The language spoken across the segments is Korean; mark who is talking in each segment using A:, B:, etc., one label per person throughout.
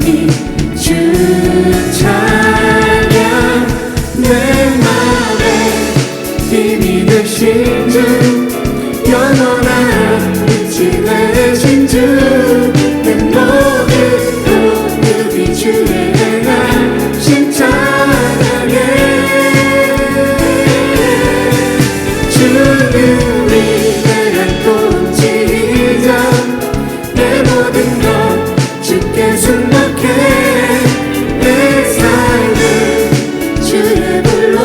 A: 영원히 주 찬양. 내 맘에 힘이 되신 주, 영원한 빛이 되신 주, 내 모든 모습이 주의 행하신 찬양해. 주는 위대한 통치자, 내 모든 것 주께 순복해. 내 삶을 주의 불로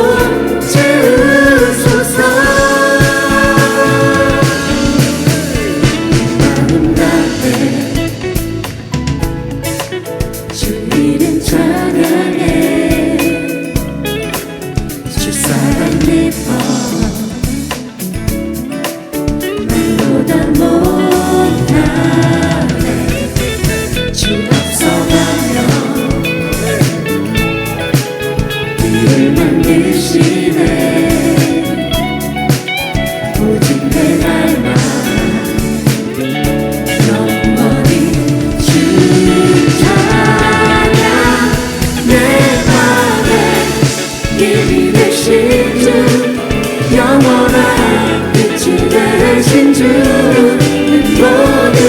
A: 채우소서. 마음 다해 주 이름 찬양해. 주 사랑 기뻐 말보다 못하네. 주 앞서가며 길을 만드시네. 오직 내 닮아 영원히 주 찬양. 내 맘에 힘이 되신 주, 영원한 빛이 되신 주, 내 모든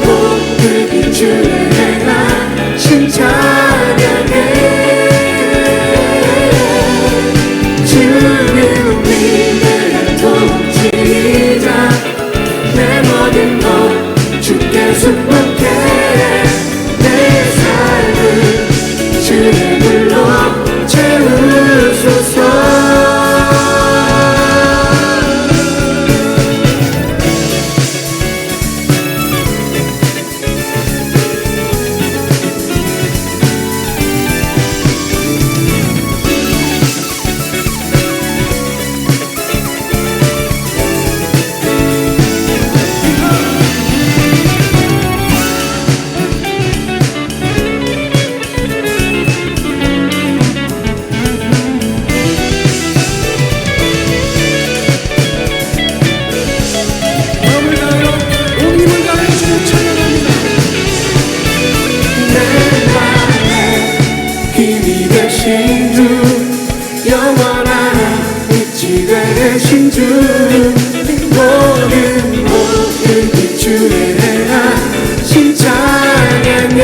A: 모습이 주의 행하신 찬양해. 주는 위대한 통치자, 내 모든 것 주께 순복해. 내 삶을 주의 불로 채우소서. 힘이 되신 주, 영원한 빛이 되신 주, 모든 모습이 주의 행하신 찬양해.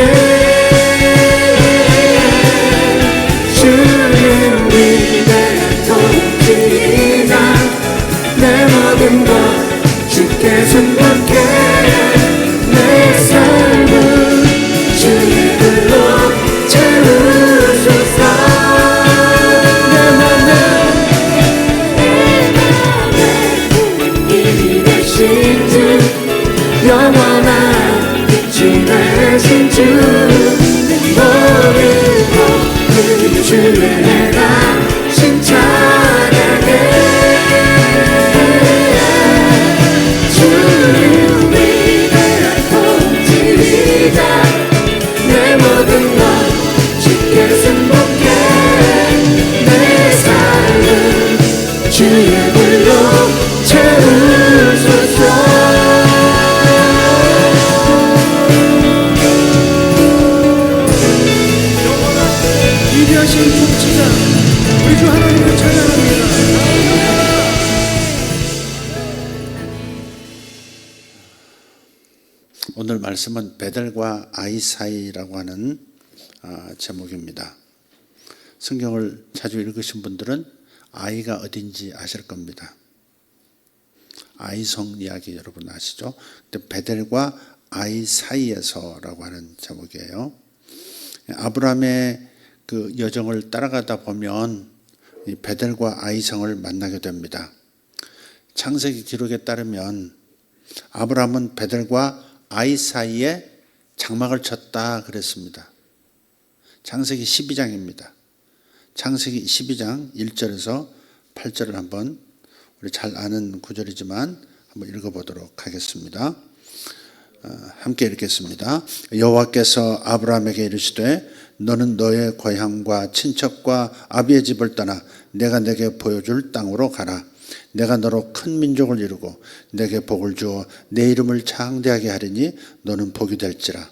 A: 주는 위대한 통치자, 내 모든 것 주께 순복해. 내 삶을 주의 불로 채우소서. 내 맘에 힘이 되신 주, 영원한 빛이 되신 주, 내 모든 것 주의 행하신 찬양해. 주는 위대한 통치자, 내 모든 것 주께 순복해. 내 삶을 주의 불로 채우소서.
B: 위대하신 통치자 우리 주 하나님을 찬양합니다.
C: 오늘 말씀은 베델과 아이 사이라고 하는 제목입니다. 성경을 자주 읽으신 분들은 아이가 어딘지 아실 겁니다. 아이성 이야기 여러분 아시죠? 근데 베델과 아이 사이에서라고 하는 제목이에요. 아브라함의 그 여정을 따라가다 보면 이 베델과 아이성을 만나게 됩니다. 창세기 기록에 따르면 아브라함은 베델과 아이 사이에 장막을 쳤다 그랬습니다. 창세기 12장입니다. 창세기 12장 1절에서 8절을 한번 우리 잘 아는 구절이지만 한번 읽어보도록 하겠습니다. 함께 읽겠습니다. 여호와께서 아브라함에게 이르시되 너는 너의 고향과 친척과 아비의 집을 떠나 내가 내게 보여줄 땅으로 가라. 내가 너로 큰 민족을 이루고 내게 복을 주어 내 이름을 창대하게 하리니 너는 복이 될지라.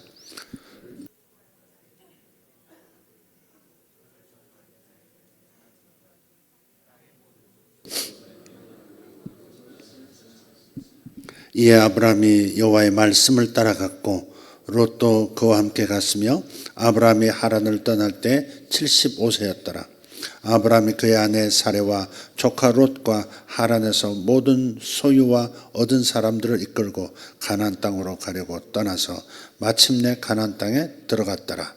C: 이에 아브라함이 여호와의 말씀을 따라갔고 롯도 그와 함께 갔으며 아브라함이 하란을 떠날 때 75세였더라. 아브라함이 그의 아내 사레와 조카 롯과 하란에서 모든 소유와 얻은 사람들을 이끌고 가나안 땅으로 가려고 떠나서 마침내 가나안 땅에 들어갔더라.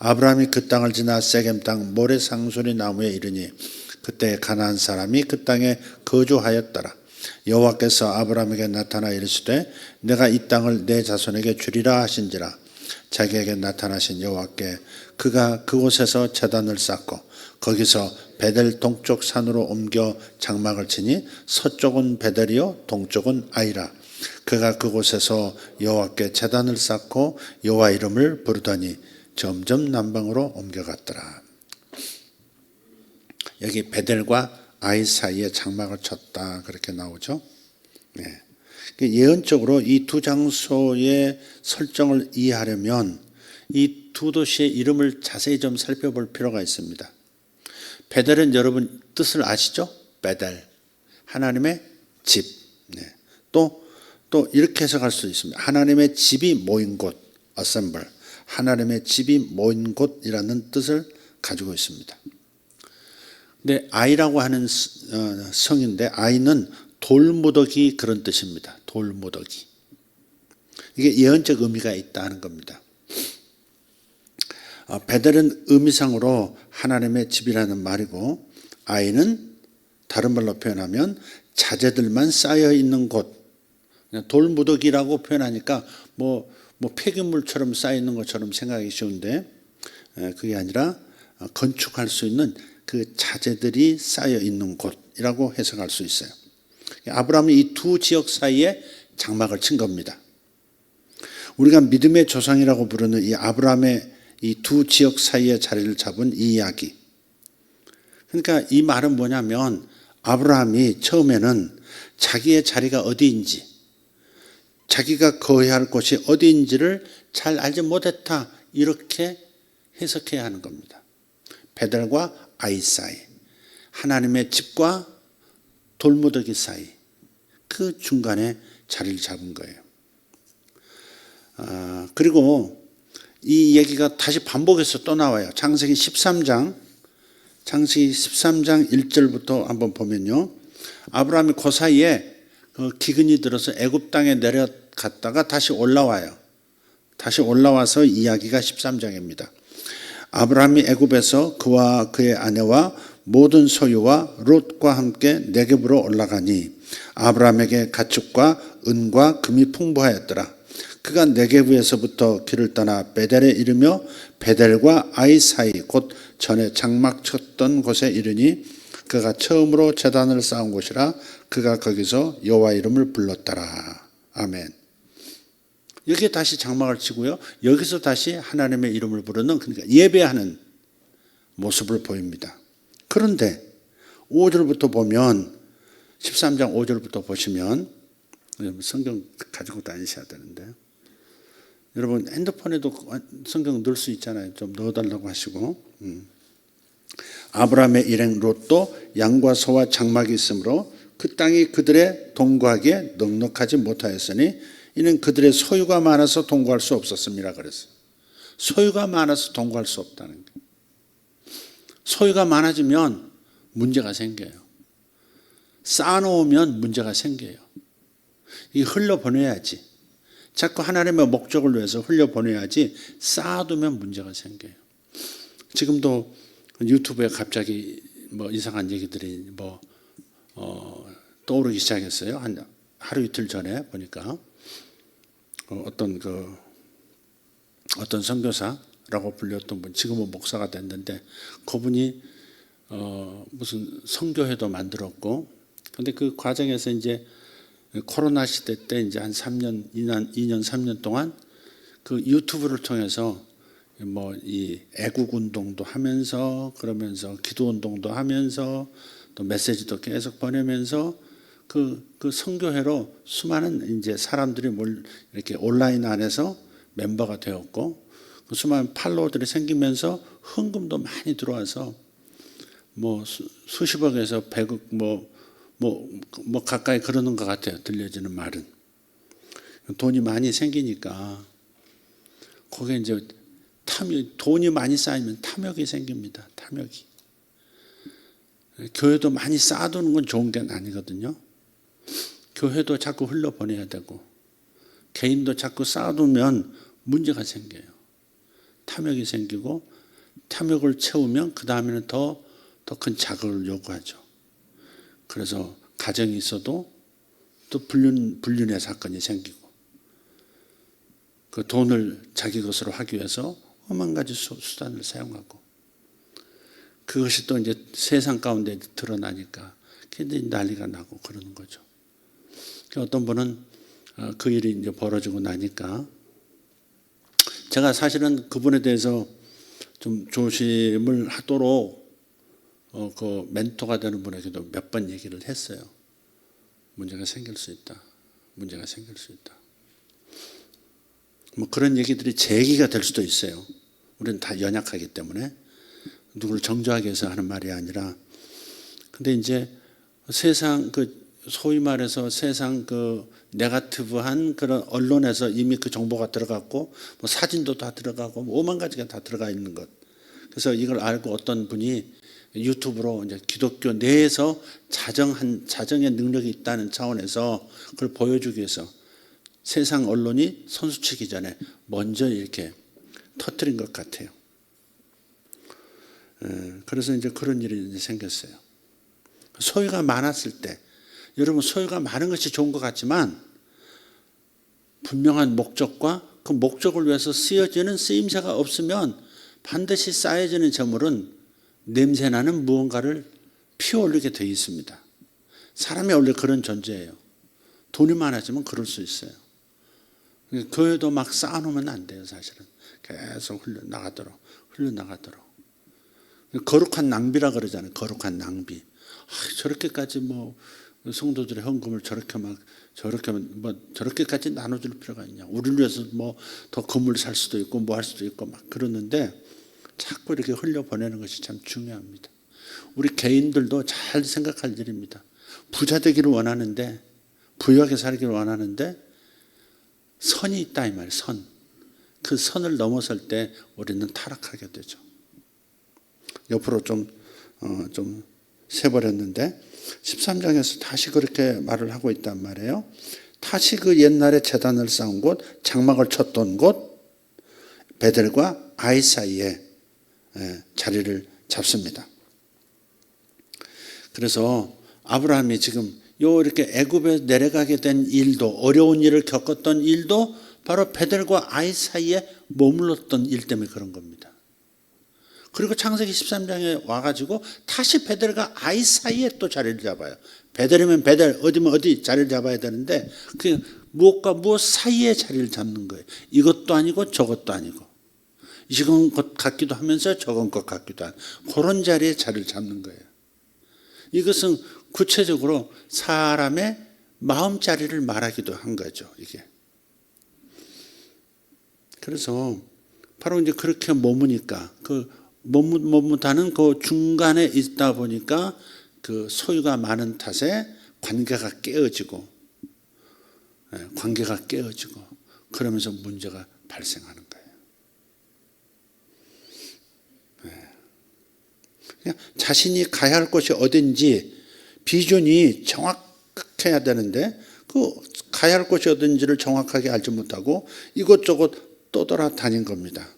C: 아브라함이 그 땅을 지나 세겜 땅 모래상수리 나무에 이르니 그때 가나안 사람이 그 땅에 거주하였더라. 여호와께서 아브라함에게 나타나 이르시되 내가 이 땅을 내 자손에게 주리라 하신지라. 자기에게 나타나신 여호와께 그가 그곳에서 제단을 쌓고 거기서 베델 동쪽 산으로 옮겨 장막을 치니 서쪽은 베델이요 동쪽은 아이라. 그가 그곳에서 여호와께 제단을 쌓고 여호와 이름을 부르더니 점점 남방으로 옮겨갔더라. 여기 베델과 아이 사이에 장막을 쳤다 그렇게 나오죠. 네. 예언적으로 이 두 장소의 설정을 이해하려면 이 두 도시의 이름을 자세히 좀 살펴볼 필요가 있습니다. 베델은 여러분 뜻을 아시죠? 베델, 하나님의 집. 네. 또 이렇게 해석할 수 있습니다. 하나님의 집이 모인 곳, assemble. 하나님의 집이 모인 곳이라는 뜻을 가지고 있습니다. 근데 아이라고 하는 성인데 아이는 돌무더기 그런 뜻입니다. 돌무더기. 이게 예언적 의미가 있다는 겁니다. 베델은 의미상으로 하나님의 집이라는 말이고 아이는 다른 말로 표현하면 자재들만 쌓여 있는 곳. 돌무더기라고 표현하니까 뭐 폐기물처럼 쌓여 있는 것처럼 생각하기 쉬운데 그게 아니라 건축할 수 있는 그 자재들이 쌓여 있는 곳이라고 해석할 수 있어요. 아브라함이 이 두 지역 사이에 장막을 친 겁니다. 우리가 믿음의 조상이라고 부르는 이 아브라함의 이 두 지역 사이에 자리를 잡은 이 이야기. 그러니까 이 말은 뭐냐면 아브라함이 처음에는 자기의 자리가 어디인지, 자기가 거해야 할 곳이 어디인지를 잘 알지 못했다 이렇게 해석해야 하는 겁니다. 베델과 아이 사이, 하나님의 집과 돌무더기 사이, 그 중간에 자리를 잡은 거예요. 그리고 이 얘기가 다시 반복해서 또 나와요. 창세기 13장 1절부터 한번 보면요. 아브라함이 그 사이에 기근이 들어서 애굽 땅에 내려갔다가 다시 올라와요. 다시 올라와서 이야기가 13장입니다. 아브라함이 애굽에서 그와 그의 아내와 모든 소유와 롯과 함께 네겝으로 올라가니 아브라함에게 가축과 은과 금이 풍부하였더라. 그가 네겝에서부터 길을 떠나 베델에 이르며 베델과 아이 사이 곧 전에 장막 쳤던 곳에 이르니 그가 처음으로 제단을 쌓은 곳이라. 그가 거기서 여호와 이름을 불렀더라. 아멘. 여기에 다시 장막을 치고요. 여기서 다시 하나님의 이름을 부르는, 그러니까 예배하는 모습을 보입니다. 그런데 5절부터 보면, 13장 5절부터 보시면, 성경 가지고 다니셔야 되는데, 여러분 핸드폰에도 성경 넣을 수 있잖아요. 좀 넣어달라고 하시고. 아브라함의 일행 롯도 양과 소와 장막이 있으므로 그 땅이 그들의 동거하기에 넉넉하지 못하였으니 이는 그들의 소유가 많아서 동거할 수 없었음이라 그랬어요. 소유가 많아서 동거할 수 없다는 거예요. 소유가 많아지면 문제가 생겨요. 쌓아놓으면 문제가 생겨요. 이 흘려보내야지. 자꾸 하나님의 목적을 위해서 흘려보내야지 쌓아두면 문제가 생겨요. 지금도 유튜브에 갑자기 뭐 이상한 얘기들이 떠오르기 시작했어요. 한 하루 이틀 전에 보니까 어떤 선교사라고 불렸던 분, 지금은 목사가 됐는데 그분이 무슨 선교회도 만들었고, 근데 그 과정에서 이제 코로나 시대 때 이제 한 2년 3년 동안 그 유튜브를 통해서 이 애국 운동도 하면서, 그러면서 기도 운동도 하면서 또 메시지도 계속 보내면서 그 선교회로 수많은 이제 사람들이 이렇게 온라인 안에서 멤버가 되었고, 그 수많은 팔로워들이 생기면서 헌금도 많이 들어와서 수십억에서 100억 가까이 그러는 것 같아요. 들려지는 말은. 돈이 많이 생기니까 거기에 이제 돈이 많이 쌓이면 탐욕이 생깁니다. 탐욕이. 교회도 많이 쌓아두는 건 좋은 게 아니거든요. 교회도 자꾸 흘려보내야 되고 개인도 자꾸 쌓아두면 문제가 생겨요. 탐욕이 생기고 탐욕을 채우면 그 다음에는 더 큰 자극을 요구하죠. 그래서 가정이 있어도 또 불륜의 사건이 생기고 그 돈을 자기 것으로 하기 위해서 오만 가지 수단을 사용하고 그것이 또 이제 세상 가운데 드러나니까 굉장히 난리가 나고 그러는 거죠. 어떤 분은 그 일이 이제 벌어지고 나니까 제가 사실은 그분에 대해서 좀 조심을 하도록 그 멘토가 되는 분에게도 몇 번 얘기를 했어요. 문제가 생길 수 있다. 문제가 생길 수 있다. 뭐 그런 얘기들이 제 얘기가 될 수도 있어요. 우리는 다 연약하기 때문에 누구를 정죄하기 위해서 하는 말이 아니라 근데 이제 세상 소위 말해서 세상 네거티브한 그런 언론에서 이미 그 정보가 들어갔고 뭐 사진도 다 들어가고 뭐 5만 가지가 다 들어가 있는 것. 그래서 이걸 알고 어떤 분이 유튜브로 이제 기독교 내에서 자정의 능력이 있다는 차원에서 그걸 보여주기 위해서 세상 언론이 선수치기 전에 먼저 이렇게 터뜨린 것 같아요. 그래서 이제 그런 일이 이제 생겼어요. 소유가 많았을 때, 여러분 소유가 많은 것이 좋은 것 같지만 분명한 목적과 그 목적을 위해서 쓰여지는 쓰임새가 없으면 반드시 쌓여지는 재물은 냄새나는 무언가를 피어올리게 되어 있습니다. 사람이 원래 그런 존재예요. 돈이 많아지면 그럴 수 있어요. 교회도 막 쌓아놓으면 안 돼요. 사실은 계속 흘러나가도록 거룩한 낭비라 그러잖아요. 거룩한 낭비. 저렇게까지 뭐 성도들의 헌금을 저렇게까지 나눠줄 필요가 있냐. 우리를 위해서 뭐 더 건물 살 수도 있고 뭐 할 수도 있고 막 그러는데 자꾸 이렇게 흘려보내는 것이 참 중요합니다. 우리 개인들도 잘 생각할 일입니다. 부자 되기를 원하는데 부유하게 살기를 원하는데 선이 있다 이 말이에요. 선. 그 선을 넘어설 때 우리는 타락하게 되죠. 옆으로 좀 세버렸는데 13장에서 다시 그렇게 말을 하고 있단 말이에요. 다시 그 옛날에 제단을 쌓은 곳, 장막을 쳤던 곳 베델과 아이 사이에 자리를 잡습니다. 그래서 아브라함이 지금 이렇게 애굽에 내려가게 된 일도 어려운 일을 겪었던 일도 바로 베델과 아이 사이에 머물렀던 일 때문에 그런 겁니다. 그리고 창세기 13장에 와가지고 다시 베델과 아이 사이에 또 자리를 잡아요. 베델이면 베델, 어디면 어디 자리를 잡아야 되는데 그 무엇과 무엇 사이에 자리를 잡는 거예요. 이것도 아니고 저것도 아니고 이건 것 같기도 하면서 저건 것 같기도 한 그런 자리에 자리를 잡는 거예요. 이것은 구체적으로 사람의 마음자리를 말하기도 한 거죠. 이게. 그래서 바로 이제 그렇게 머무니까 머뭇하는 그 중간에 있다 보니까 그 소유가 많은 탓에 관계가 깨어지고 그러면서 문제가 발생하는 거예요. 그냥 자신이 가야 할 곳이 어딘지 비전이 정확해야 되는데 그 가야 할 곳이 어딘지를 정확하게 알지 못하고 이곳저곳 떠돌아다닌 겁니다.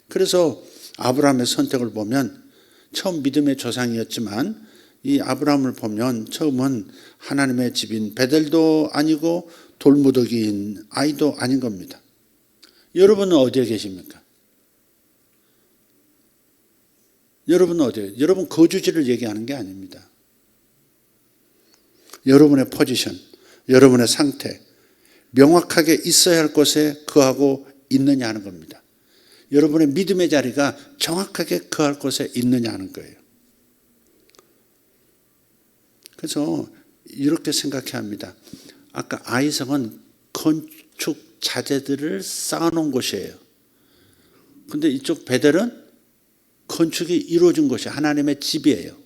C: 그래서 아브라함의 선택을 보면 처음 믿음의 조상이었지만 이 아브라함을 보면 처음은 하나님의 집인 베델도 아니고 돌무더기인 아이도 아닌 겁니다. 여러분은 어디에 계십니까? 여러분은 어디에? 여러분 거주지를 얘기하는 게 아닙니다. 여러분의 포지션, 여러분의 상태, 명확하게 있어야 할 곳에 거하고 있느냐 하는 겁니다. 여러분의 믿음의 자리가 정확하게 거할 곳에 있느냐 하는 거예요. 그래서 이렇게 생각해야 합니다. 아까 아이성은 건축 자재들을 쌓아놓은 곳이에요. 근데 이쪽 베델은 건축이 이루어진 곳이 하나님의 집이에요.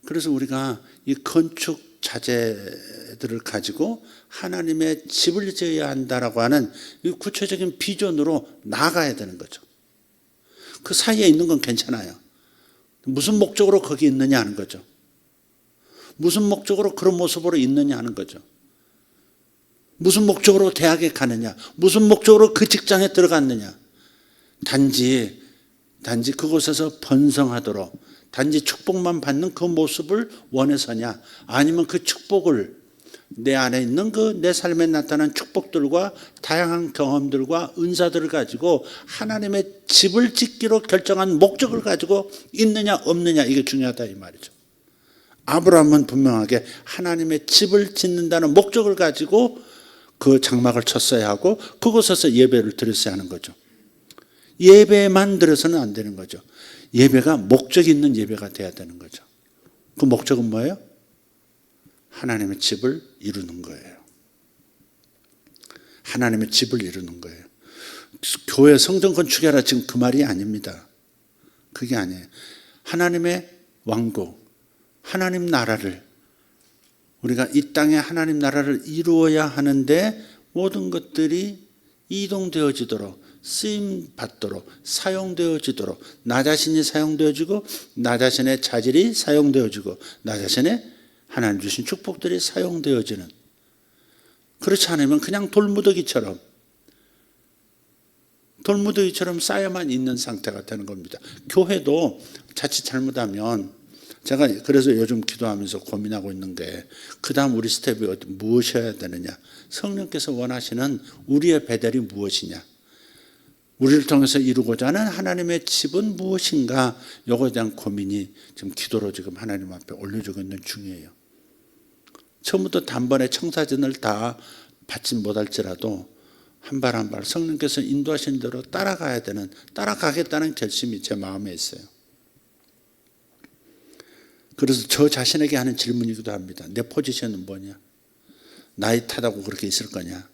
C: 그래서 우리가 이 건축 자제들을 가지고 하나님의 집을 지어야 한다라고 하는 이 구체적인 비전으로 나아가야 되는 거죠. 그 사이에 있는 건 괜찮아요. 무슨 목적으로 거기 있느냐 하는 거죠. 무슨 목적으로 그런 모습으로 있느냐 하는 거죠. 무슨 목적으로 대학에 가느냐, 무슨 목적으로 그 직장에 들어갔느냐. 단지 그곳에서 번성하도록, 단지 축복만 받는 그 모습을 원해서냐, 아니면 그 축복을 내 안에 있는 그 내 삶에 나타난 축복들과 다양한 경험들과 은사들을 가지고 하나님의 집을 짓기로 결정한 목적을 가지고 있느냐 없느냐, 이게 중요하다 이 말이죠. 아브라함은 분명하게 하나님의 집을 짓는다는 목적을 가지고 그 장막을 쳤어야 하고 그곳에서 예배를 드렸어야 하는 거죠. 예배만 드려서는 안 되는 거죠. 예배가 목적이 있는 예배가 돼야 되는 거죠. 그 목적은 뭐예요? 하나님의 집을 이루는 거예요. 하나님의 집을 이루는 거예요. 교회 성전 건축해라 지금 그 말이 아닙니다. 그게 아니에요. 하나님의 왕국, 하나님 나라를, 우리가 이 땅에 하나님 나라를 이루어야 하는데 모든 것들이 이동되어지도록, 쓰임 받도록, 사용되어지도록, 나 자신이 사용되어지고 나 자신의 자질이 사용되어지고 나 자신의 하나님 주신 축복들이 사용되어지는, 그렇지 않으면 그냥 돌무더기처럼 쌓여만 있는 상태가 되는 겁니다. 교회도 자칫 잘못하면, 제가 그래서 요즘 기도하면서 고민하고 있는 게 그 다음 우리 스텝이 무엇이어야 되느냐, 성령께서 원하시는 우리의 베델이 무엇이냐, 우리를 통해서 이루고자 하는 하나님의 집은 무엇인가, 이거에 대한 고민이 지금 기도로 지금 하나님 앞에 올려주고 있는 중이에요. 처음부터 단번에 청사진을 다 받지 못할지라도 한 발 한 발 성령께서 인도하신 대로 따라가겠다는 결심이 제 마음에 있어요. 그래서 저 자신에게 하는 질문이기도 합니다. 내 포지션은 뭐냐? 나이 탓하고 그렇게 있을 거냐?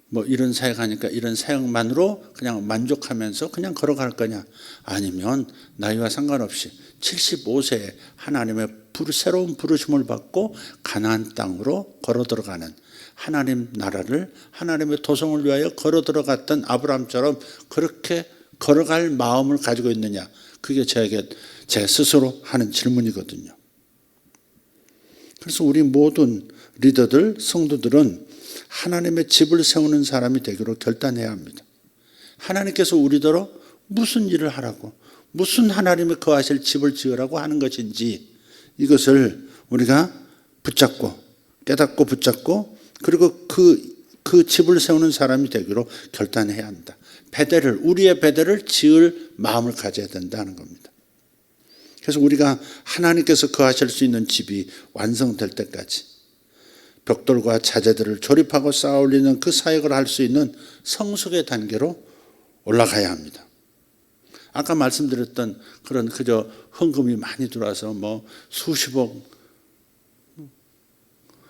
C: 뭐 이런 사역하니까 이런 사역만으로 그냥 만족하면서 그냥 걸어갈 거냐? 아니면 나이와 상관없이 75세에 하나님의 새로운 부르심을 받고 가나안 땅으로 걸어 들어가는, 하나님 나라를, 하나님의 도성을 위하여 걸어 들어갔던 아브라함처럼 그렇게 걸어갈 마음을 가지고 있느냐? 그게 제 스스로 하는 질문이거든요. 그래서 우리 모든 리더들, 성도들은 하나님의 집을 세우는 사람이 되기로 결단해야 합니다. 하나님께서 우리더러 무슨 일을 하라고, 무슨 하나님의 거하실 집을 지으라고 하는 것인지, 이것을 우리가 깨닫고 붙잡고 그리고 그 집을 세우는 사람이 되기로 결단해야 한다. 우리의 베델을 지을 마음을 가져야 된다는 겁니다. 그래서 우리가 하나님께서 거하실 수 있는 집이 완성될 때까지 벽돌과 자재들을 조립하고 쌓아 올리는 그 사역을 할 수 있는 성숙의 단계로 올라가야 합니다. 아까 말씀드렸던 그런 그저 헌금이 많이 들어와서 뭐 수십억,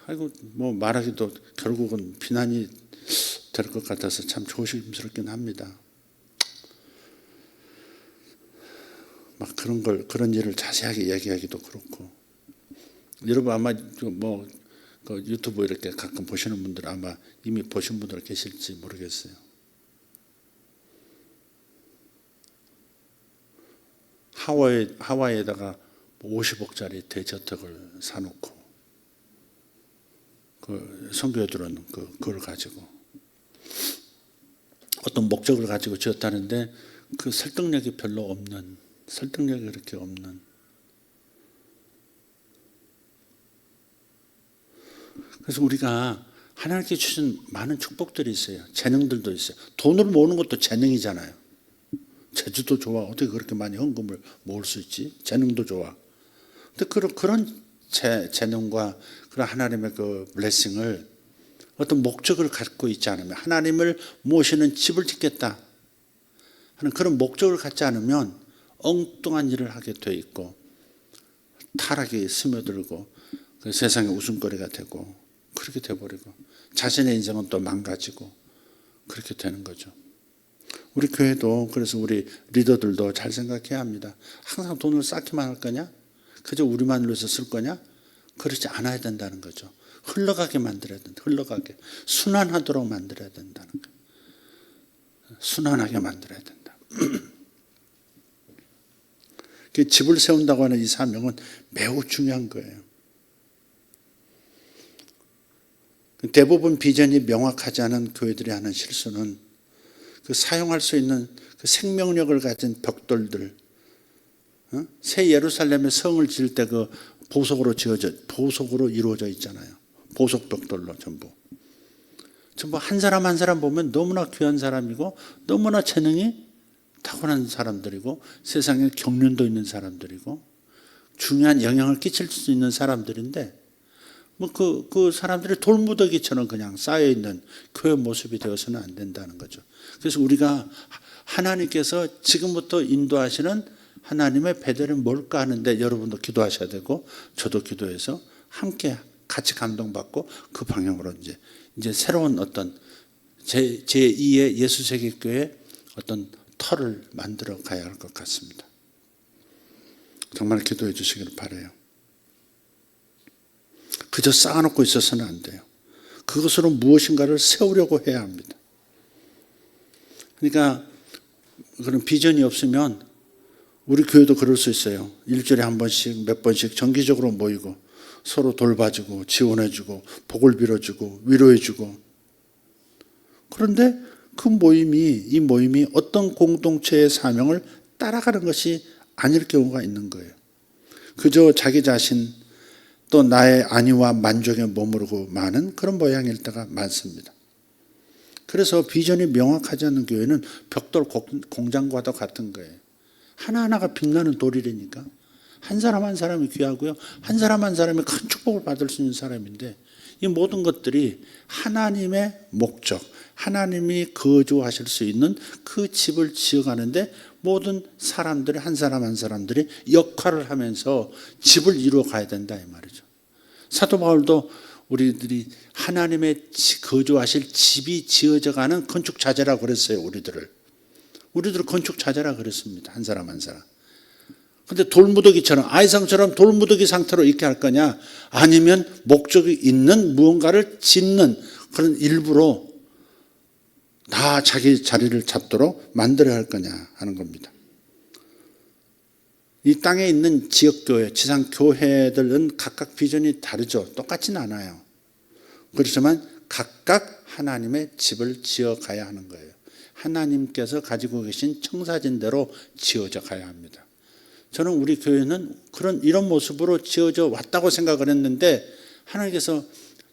C: 아이고 뭐 말하기도 결국은 비난이 될 것 같아서 참 조심스럽긴 합니다. 막 그런 일을 자세하게 얘기하기도 그렇고, 여러분 아마 뭐 그 유튜브 이렇게 가끔 보시는 분들 아마 이미 보신 분들 계실지 모르겠어요. 하와이에다가 50억짜리 대저택을 사놓고 그 선교들은 그걸 가지고 어떤 목적을 가지고 지었다는데 그 설득력이 그렇게 없는. 그래서 우리가 하나님께 주신 많은 축복들이 있어요. 재능들도 있어요. 돈을 모으는 것도 재능이잖아요. 재주도 좋아. 어떻게 그렇게 많이 헌금을 모을 수 있지? 재능도 좋아. 근데 그런 재능과 그런 하나님의 그 블레싱을 어떤 목적을 갖고 있지 않으면, 하나님을 모시는 집을 짓겠다 하는 그런 목적을 갖지 않으면 엉뚱한 일을 하게 돼 있고 타락이 스며들고 그 세상의 웃음거리가 되고 그렇게 돼버리고 자신의 인생은 또 망가지고 그렇게 되는 거죠. 우리 교회도 그래서 우리 리더들도 잘 생각해야 합니다. 항상 돈을 쌓기만 할 거냐? 그저 우리만 위해서 쓸 거냐? 그렇지 않아야 된다는 거죠. 흘러가게 만들어야 된다. 흘러가게. 순환하도록 만들어야 된다는 거예요. 순환하게 만들어야 된다. 집을 세운다고 하는 이 사명은 매우 중요한 거예요. 대부분 비전이 명확하지 않은 교회들이 하는 실수는 그 사용할 수 있는 그 생명력을 가진 벽돌들, 새 예루살렘의 성을 지을 때 그 보석으로 이루어져 있잖아요. 보석 벽돌로 전부 한 사람 한 사람 보면 너무나 귀한 사람이고 너무나 재능이 타고난 사람들이고 세상에 경륜도 있는 사람들이고 중요한 영향을 끼칠 수 있는 사람들인데 그 사람들이 돌무더기처럼 그냥 쌓여있는 교회 모습이 되어서는 안 된다는 거죠. 그래서 우리가 하나님께서 지금부터 인도하시는 하나님의 베델은 뭘까 하는데 여러분도 기도하셔야 되고 저도 기도해서 함께 같이 감동받고 그 방향으로 이제 새로운 어떤 제2의 예수세계교회 어떤 터를 만들어 가야 할 것 같습니다. 정말 기도해 주시기를 바라요. 그저 쌓아놓고 있어서는 안 돼요. 그것으로 무엇인가를 세우려고 해야 합니다. 그러니까 그런 비전이 없으면 우리 교회도 그럴 수 있어요. 일주일에 한 번씩 몇 번씩 정기적으로 모이고 서로 돌봐주고 지원해주고 복을 빌어주고 위로해주고 그런데 이 모임이 어떤 공동체의 사명을 따라가는 것이 아닐 경우가 있는 거예요. 그저 자기 자신 또 나의 안위와 만족에 머무르고 마는 그런 모양일 때가 많습니다. 그래서 비전이 명확하지 않은 교회는 벽돌 공장과도 같은 거예요. 하나하나가 빛나는 돌이라니까. 한 사람 한 사람이 귀하고요. 한 사람 한 사람이 큰 축복을 받을 수 있는 사람인데 이 모든 것들이 하나님의 목적, 하나님이 거주하실 수 있는 그 집을 지어가는데 모든 사람들이 한 사람 한 사람들이 역할을 하면서 집을 이루어 가야 된다 이 말이죠. 사도 바울도 우리들이 하나님의 거주하실 집이 지어져 가는 건축 자재라고 그랬어요. 우리들을 건축 자재라 그랬습니다. 한 사람 한 사람. 근데 돌무더기처럼 아이상처럼 돌무더기 상태로 있게 할 거냐 아니면 목적이 있는 무언가를 짓는 그런 일부로 다 자기 자리를 잡도록 만들어야 할 거냐 하는 겁니다. 이 땅에 있는 지역교회, 지상교회들은 각각 비전이 다르죠. 똑같지는 않아요. 그렇지만 각각 하나님의 집을 지어가야 하는 거예요. 하나님께서 가지고 계신 청사진대로 지어져 가야 합니다. 저는 우리 교회는 이런 모습으로 지어져 왔다고 생각을 했는데 하나님께서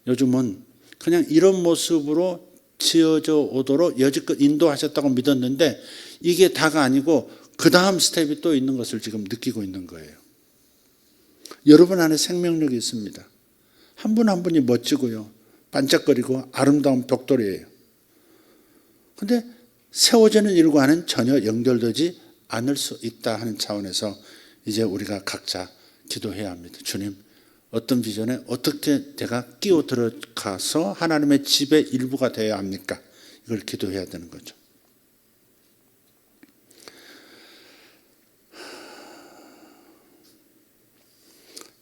C: 요즘은 그냥 이런 모습으로 지어져 오도록 여지껏 인도하셨다고 믿었는데 이게 다가 아니고 그 다음 스텝이 또 있는 것을 지금 느끼고 있는 거예요. 여러분 안에 생명력이 있습니다. 한 분 한 분이 멋지고요. 반짝거리고 아름다운 벽돌이에요. 그런데 세워지는 일과는 전혀 연결되지 않을 수 있다 하는 차원에서 이제 우리가 각자 기도해야 합니다. 주님, 어떤 비전에 어떻게 내가 끼어 들어가서 하나님의 집의 일부가 되어야 합니까? 이걸 기도해야 되는 거죠.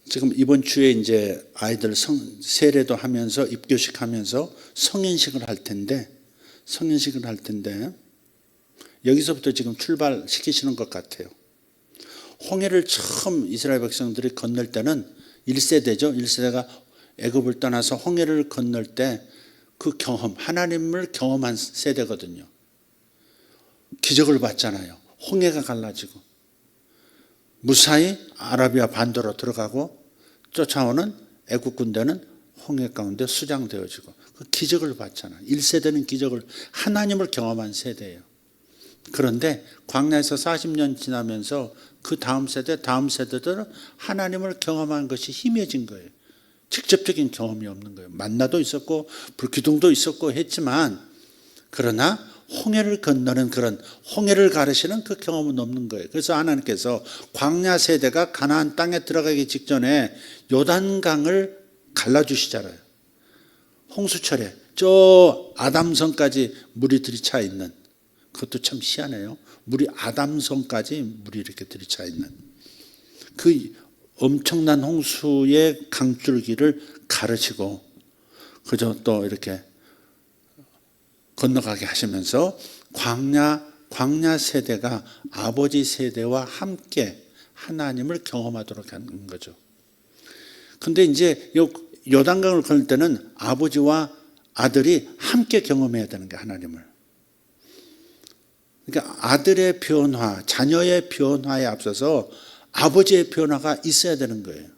C: 지금 이번 주에 이제 아이들 세례도 하면서 입교식 하면서 성인식을 할 텐데 여기서부터 지금 출발시키시는 것 같아요. 홍해를 처음 이스라엘 백성들이 건널 때는 1세대죠. 1세대가 애굽을 떠나서 홍해를 건널 때 그 경험, 하나님을 경험한 세대거든요. 기적을 봤잖아요. 홍해가 갈라지고 무사히 아라비아 반도로 들어가고 쫓아오는 애국 군대는 홍해 가운데 수장되어지고 그 기적을 봤잖아요. 1세대는 기적을 하나님을 경험한 세대예요. 그런데 광야에서 40년 지나면서 그 다음 세대들은 하나님을 경험한 것이 희미해진 거예요. 직접적인 경험이 없는 거예요. 만나도 있었고 불기둥도 있었고 했지만 그러나 홍해를 건너는 그런 홍해를 가르치는 그 경험은 없는 거예요. 그래서 하나님께서 광야 세대가 가나안 땅에 들어가기 직전에 요단강을 갈라주시잖아요. 홍수철에 저 아담성까지 물이 들이차 있는, 그것도 참 희한해요. 물이 아담성까지 물이 이렇게 들이차 있는 그 엄청난 홍수의 강줄기를 가르치고 그저 또 이렇게 건너가게 하시면서 광야 세대가 아버지 세대와 함께 하나님을 경험하도록 하는 거죠. 근데 이제 요단강을 건널 때는 아버지와 아들이 함께 경험해야 되는 게 하나님을. 그러니까 아들의 변화, 자녀의 변화에 앞서서 아버지의 변화가 있어야 되는 거예요.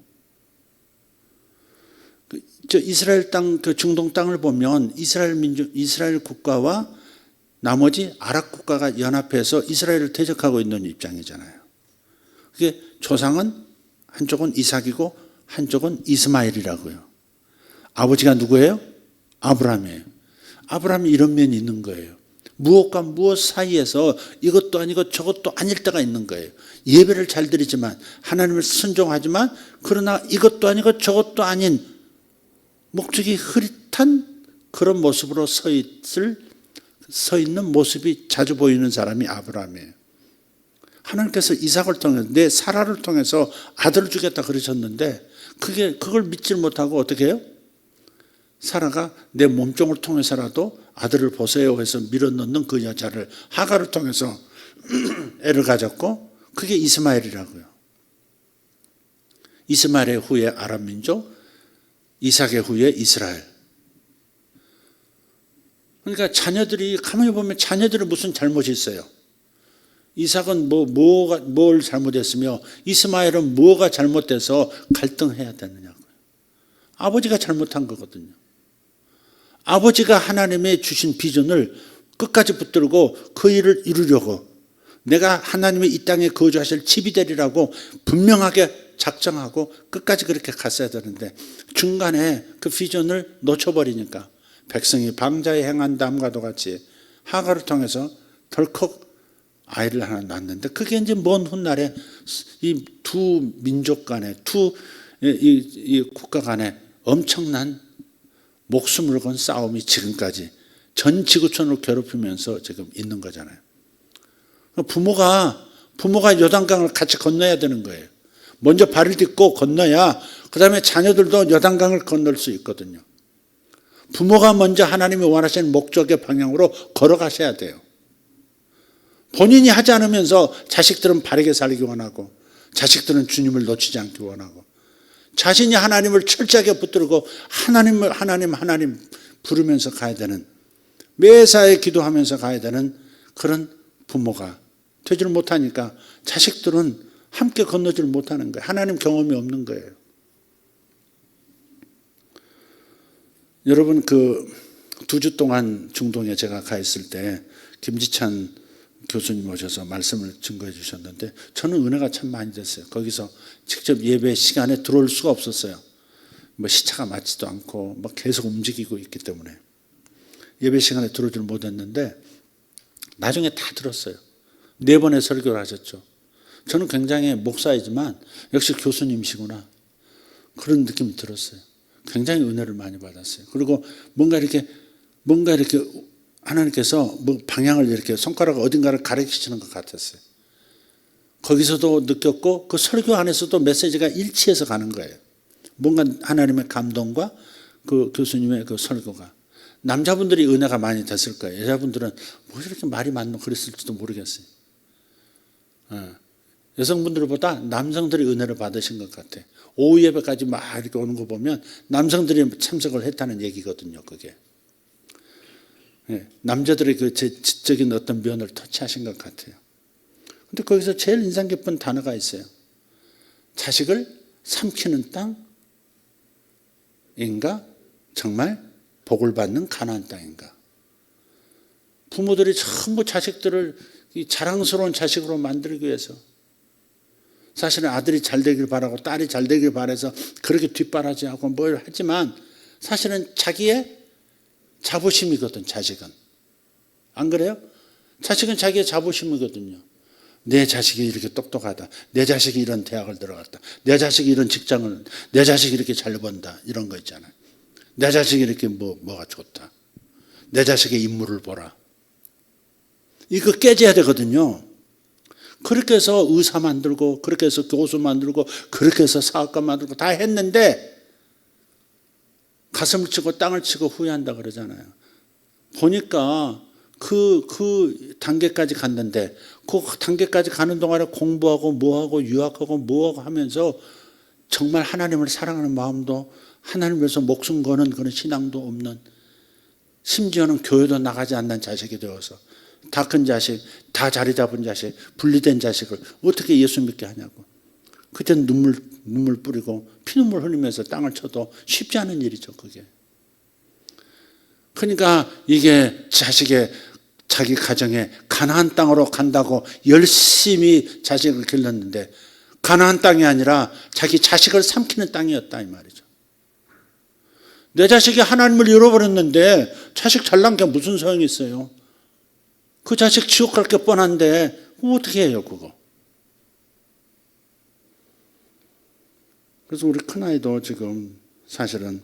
C: 저 이스라엘 땅, 그 중동 땅을 보면 이스라엘 국가와 나머지 아랍 국가가 연합해서 이스라엘을 대적하고 있는 입장이잖아요. 그게 조상은 한쪽은 이삭이고 한쪽은 이스마엘이라고요. 아버지가 누구예요? 아브라함이에요. 아브라함이 이런 면이 있는 거예요. 무엇과 무엇 사이에서 이것도 아니고 저것도 아닐 때가 있는 거예요. 예배를 잘 드리지만 하나님을 순종하지만 그러나 이것도 아니고 저것도 아닌 목적이 흐릿한 그런 모습으로 서 있는 모습이 자주 보이는 사람이 아브라함이에요. 하나님께서 이삭을 통해서 내 사라를 통해서 아들을 주겠다 그러셨는데 그걸 믿지 못하고 어떻게 해요? 사라가 내 몸종을 통해서라도 아들을 보세요 해서 밀어넣는 그 여자를 하가를 통해서 애를 가졌고 그게 이스마엘이라고요. 이스마엘의 후에 아랍 민족, 이삭의 후에 이스라엘. 그러니까 자녀들이 가만히 보면 자녀들은 무슨 잘못이 있어요? 이삭은 뭘 잘못했으며 이스마엘은 뭐가 잘못돼서 갈등해야 되느냐고요. 아버지가 잘못한 거거든요. 아버지가 하나님의 주신 비전을 끝까지 붙들고 그 일을 이루려고 내가 하나님의 이 땅에 거주하실 집이 되리라고 분명하게 작정하고 끝까지 그렇게 갔어야 되는데 중간에 그 비전을 놓쳐버리니까 백성이 방자에 행한 다음과도 같이 하가를 통해서 덜컥 아이를 하나 낳았는데 그게 이제 먼 훗날에 이 두 민족 간에 이 국가 간에 엄청난 목숨을 건 싸움이 지금까지 전 지구촌을 괴롭히면서 지금 있는 거잖아요. 부모가 요단강을 같이 건너야 되는 거예요. 먼저 발을 딛고 건너야 그 다음에 자녀들도 요단강을 건널 수 있거든요. 부모가 먼저 하나님이 원하시는 목적의 방향으로 걸어가셔야 돼요. 본인이 하지 않으면서 자식들은 바르게 살기 원하고 자식들은 주님을 놓치지 않기 원하고 자신이 하나님을 철저하게 붙들고 하나님 부르면서 가야 되는 매사에 기도하면서 가야 되는 그런 부모가 되지를 못하니까 자식들은 함께 건너지를 못하는 거예요. 하나님 경험이 없는 거예요. 여러분 그 2주 동안 중동에 제가 가 있을 때 김지찬 교수님 오셔서 말씀을 증거해 주셨는데 저는 은혜가 참 많이 됐어요. 거기서 직접 예배 시간에 들어올 수가 없었어요. 시차가 맞지도 않고 계속 움직이고 있기 때문에 예배 시간에 들어오질 못했는데 나중에 다 들었어요. 4번의 설교를 하셨죠. 저는 굉장히 목사이지만 역시 교수님이시구나 그런 느낌이 들었어요. 굉장히 은혜를 많이 받았어요. 그리고 뭔가 이렇게 하나님께서 방향을 이렇게 손가락 어딘가를 가르치시는 것 같았어요. 거기서도 느꼈고 그 설교 안에서도 메시지가 일치해서 가는 거예요. 뭔가 하나님의 감동과 그 교수님의 그 설교가. 남자분들이 은혜가 많이 됐을 거예요. 여자분들은 뭐 이렇게 말이 많노 그랬을지도 모르겠어요. 여성분들보다 남성들이 은혜를 받으신 것 같아요. 오후 예배까지 막 이렇게 오는 거 보면 남성들이 참석을 했다는 얘기거든요. 그게. 남자들의 그 지적인 어떤 면을 터치하신 것 같아요. 근데 거기서 제일 인상 깊은 단어가 있어요. 자식을 삼키는 땅인가? 정말 복을 받는 가나안 땅인가? 부모들이 전부 자식들을 자랑스러운 자식으로 만들기 위해서 사실은 아들이 잘 되길 바라고 딸이 잘 되길 바라서 그렇게 뒷바라지하고 뭘 하지만 사실은 자기의 자부심이거든. 자식은 안 그래요? 자식은 자기의 자부심이거든요. 내 자식이 이렇게 똑똑하다. 내 자식이 이런 대학을 들어갔다. 내 자식이 이런 직장을, 내 자식이 이렇게 잘 번다. 이런 거 있잖아요. 내 자식이 이렇게 뭐가 좋다. 내 자식의 인물을 보라. 이거 깨져야 되거든요. 그렇게 해서 의사 만들고 그렇게 해서 교수 만들고 그렇게 해서 사업가 만들고 다 했는데 가슴을 치고 땅을 치고 후회한다 그러잖아요. 보니까 그 단계까지 갔는데 그 단계까지 가는 동안에 공부하고 뭐하고 유학하고 뭐하고 하면서 정말 하나님을 사랑하는 마음도 하나님 위해서 목숨 거는 그런 신앙도 없는, 심지어는 교회도 나가지 않는 자식이 되어서 다 큰 자식, 다 자리 잡은 자식, 분리된 자식을 어떻게 예수 믿게 하냐고. 그때는 눈물 뿌리고 피눈물 흘리면서 땅을 쳐도 쉽지 않은 일이죠, 그게. 그러니까 이게 자기 가정에 가나안 땅으로 간다고 열심히 자식을 길렀는데 가나안 땅이 아니라 자기 자식을 삼키는 땅이었다 이 말이죠. 내 자식이 하나님을 잃어버렸는데 자식 잘난 게 무슨 소용이 있어요? 그 자식 지옥 갈 게 뻔한데 어떻게 해요 그거? 그래서 우리 큰아이도 지금 사실은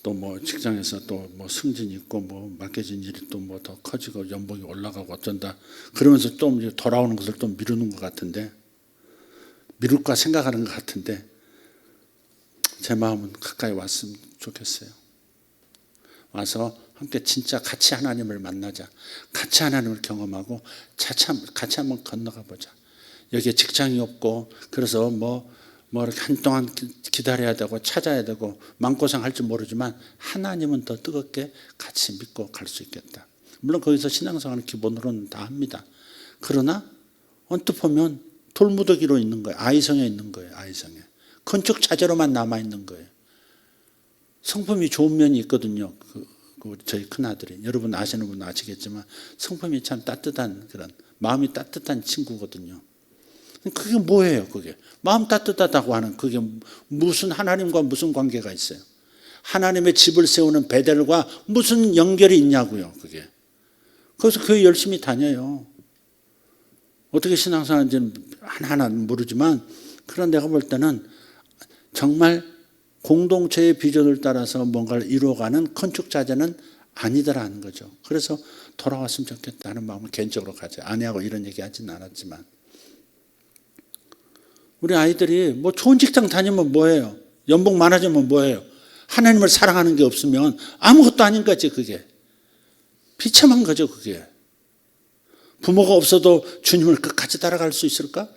C: 또 뭐 직장에서 또 뭐 승진 있고 뭐 맡겨진 일이 또 뭐 더 커지고 연봉이 올라가고 어쩐다 그러면서 또 이제 돌아오는 것을 또 미루는 것 같은데, 미룰까 생각하는 것 같은데 제 마음은 가까이 왔으면 좋겠어요. 와서 함께 진짜 같이 하나님을 만나자. 같이 하나님을 경험하고 같이 한번 건너가 보자. 여기에 직장이 없고 그래서 뭐 이렇게 한동안 기다려야 되고 찾아야 되고 마음고생할지 모르지만 하나님은 더 뜨겁게 같이 믿고 갈 수 있겠다. 물론 거기서 신앙생활은 기본으로는 다 합니다. 그러나 언뜻 보면 돌무더기로 있는 거예요. 아이성에 있는 거예요. 아이성에. 건축 자재로만 남아있는 거예요. 성품이 좋은 면이 있거든요. 저희 큰아들이. 여러분 아시는 분은 아시겠지만 성품이 참 따뜻한 그런 마음이 따뜻한 친구거든요. 그게 뭐예요 그게? 마음 따뜻하다고 하는 그게 무슨 하나님과 무슨 관계가 있어요? 하나님의 집을 세우는 베델과 무슨 연결이 있냐고요 그게. 그래서 교회 열심히 다녀요. 어떻게 신앙생활인지는 하나하나 모르지만 그런 내가 볼 때는 정말 공동체의 비전을 따라서 뭔가를 이루어가는 건축자재는 아니더라는 거죠. 그래서 돌아왔으면 좋겠다는 마음을 개인적으로 가져요. 아내하고 이런 얘기 하지는 않았지만 우리 아이들이 뭐 좋은 직장 다니면 뭐해요? 연봉 많아지면 뭐해요? 하나님을 사랑하는 게 없으면 아무것도 아닌 거지 그게. 비참한 거죠 그게. 부모가 없어도 주님을 끝까지 따라갈 수 있을까?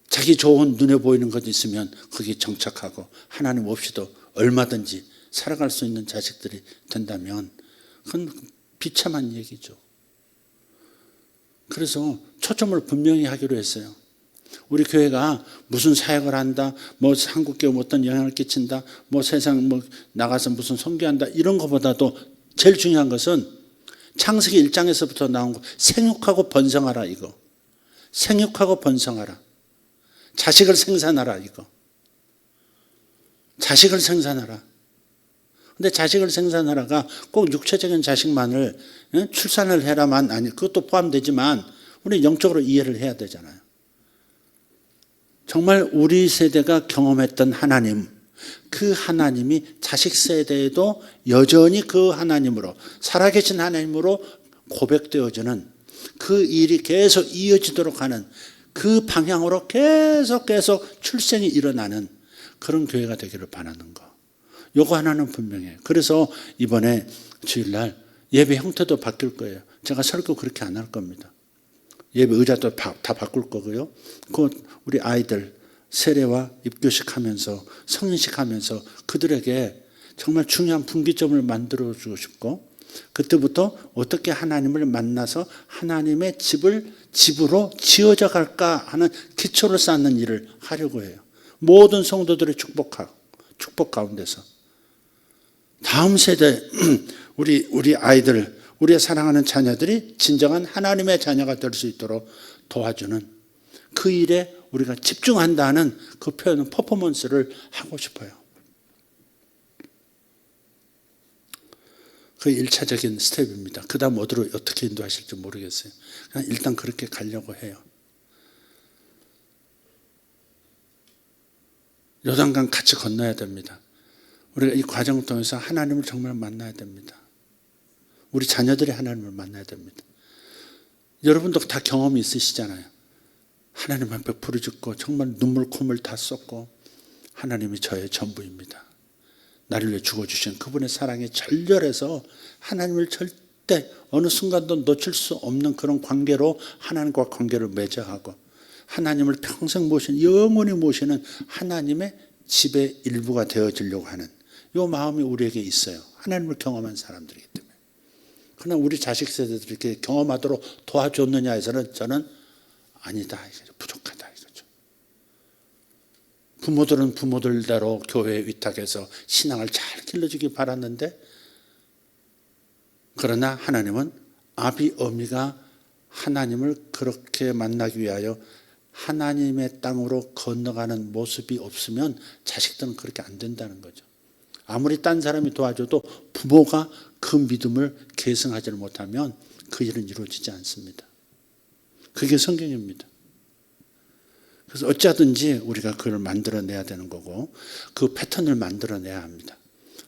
C: 자기 좋은 눈에 보이는 것 있으면 거기에 정착하고 하나님 없이도 얼마든지 살아갈 수 있는 자식들이 된다면 그건 비참한 얘기죠. 그래서 초점을 분명히 하기로 했어요. 우리 교회가 무슨 사역을 한다, 뭐 한국교회 어떤 영향을 끼친다, 뭐 세상 뭐 나가서 무슨 선교한다 이런 것보다도 제일 중요한 것은 창세기 1장에서부터 나온 거 생육하고 번성하라 이거. 생육하고 번성하라. 자식을 생산하라 이거. 자식을 생산하라. 근데 자식을 생산하라가 꼭 육체적인 자식만을 출산을 해라만 아니 그것도 포함되지만 우리 영적으로 이해를 해야 되잖아요. 정말 우리 세대가 경험했던 하나님, 그 하나님이 자식 세대에도 여전히 그 하나님으로 살아계신 하나님으로 고백되어지는 그 일이 계속 이어지도록 하는 그 방향으로 계속 출생이 일어나는 그런 교회가 되기를 바라는 거. 요거 하나는 분명해요. 그래서 이번에 주일날 예배 형태도 바뀔 거예요. 제가 설교 그렇게 안 할 겁니다. 예배 의자도 다 바꿀 거고요. 우리 아이들 세례와 입교식 하면서 성인식 하면서 그들에게 정말 중요한 분기점을 만들어 주고 싶고 그때부터 어떻게 하나님을 만나서 하나님의 집으로 지어져 갈까 하는 기초를 쌓는 일을 하려고 해요. 모든 성도들의 축복 가운데서 다음 세대 우리 아이들 우리의 사랑하는 자녀들이 진정한 하나님의 자녀가 될 수 있도록 도와주는 그 일에 우리가 집중한다는 그 표현은 퍼포먼스를 하고 싶어요. 그 1차적인 스텝입니다. 그 다음 어떻게 인도하실지 모르겠어요. 그냥 일단 그렇게 가려고 해요. 요단강 같이 건너야 됩니다. 우리가 이 과정을 통해서 하나님을 정말 만나야 됩니다. 우리 자녀들이 하나님을 만나야 됩니다. 여러분도 다 경험이 있으시잖아요. 하나님 앞에 부르짖고 정말 눈물 콧물 다 쏟고 하나님이 저의 전부입니다. 나를 위해 죽어주신 그분의 사랑에 절렬해서 하나님을 절대 어느 순간도 놓칠 수 없는 그런 관계로 하나님과 관계를 맺어가고 하나님을 평생 모시는 영원히 모시는 하나님의 집의 일부가 되어지려고 하는 이 마음이 우리에게 있어요. 하나님을 경험한 사람들이기 때문에. 그러나 우리 자식 세대들이 이렇게 경험하도록 도와줬느냐 해서는 저는 아니다. 부족하다 이거죠. 부모들은 부모들대로 교회에 위탁해서 신앙을 잘 길러주기 바랐는데 그러나 하나님은 아비 어미가 하나님을 그렇게 만나기 위하여 하나님의 땅으로 건너가는 모습이 없으면 자식들은 그렇게 안 된다는 거죠. 아무리 딴 사람이 도와줘도 부모가 그 믿음을 계승하지 못하면 그 일은 이루어지지 않습니다. 그게 성경입니다. 그래서 어찌하든지 우리가 그걸 만들어내야 되는 거고 그 패턴을 만들어내야 합니다.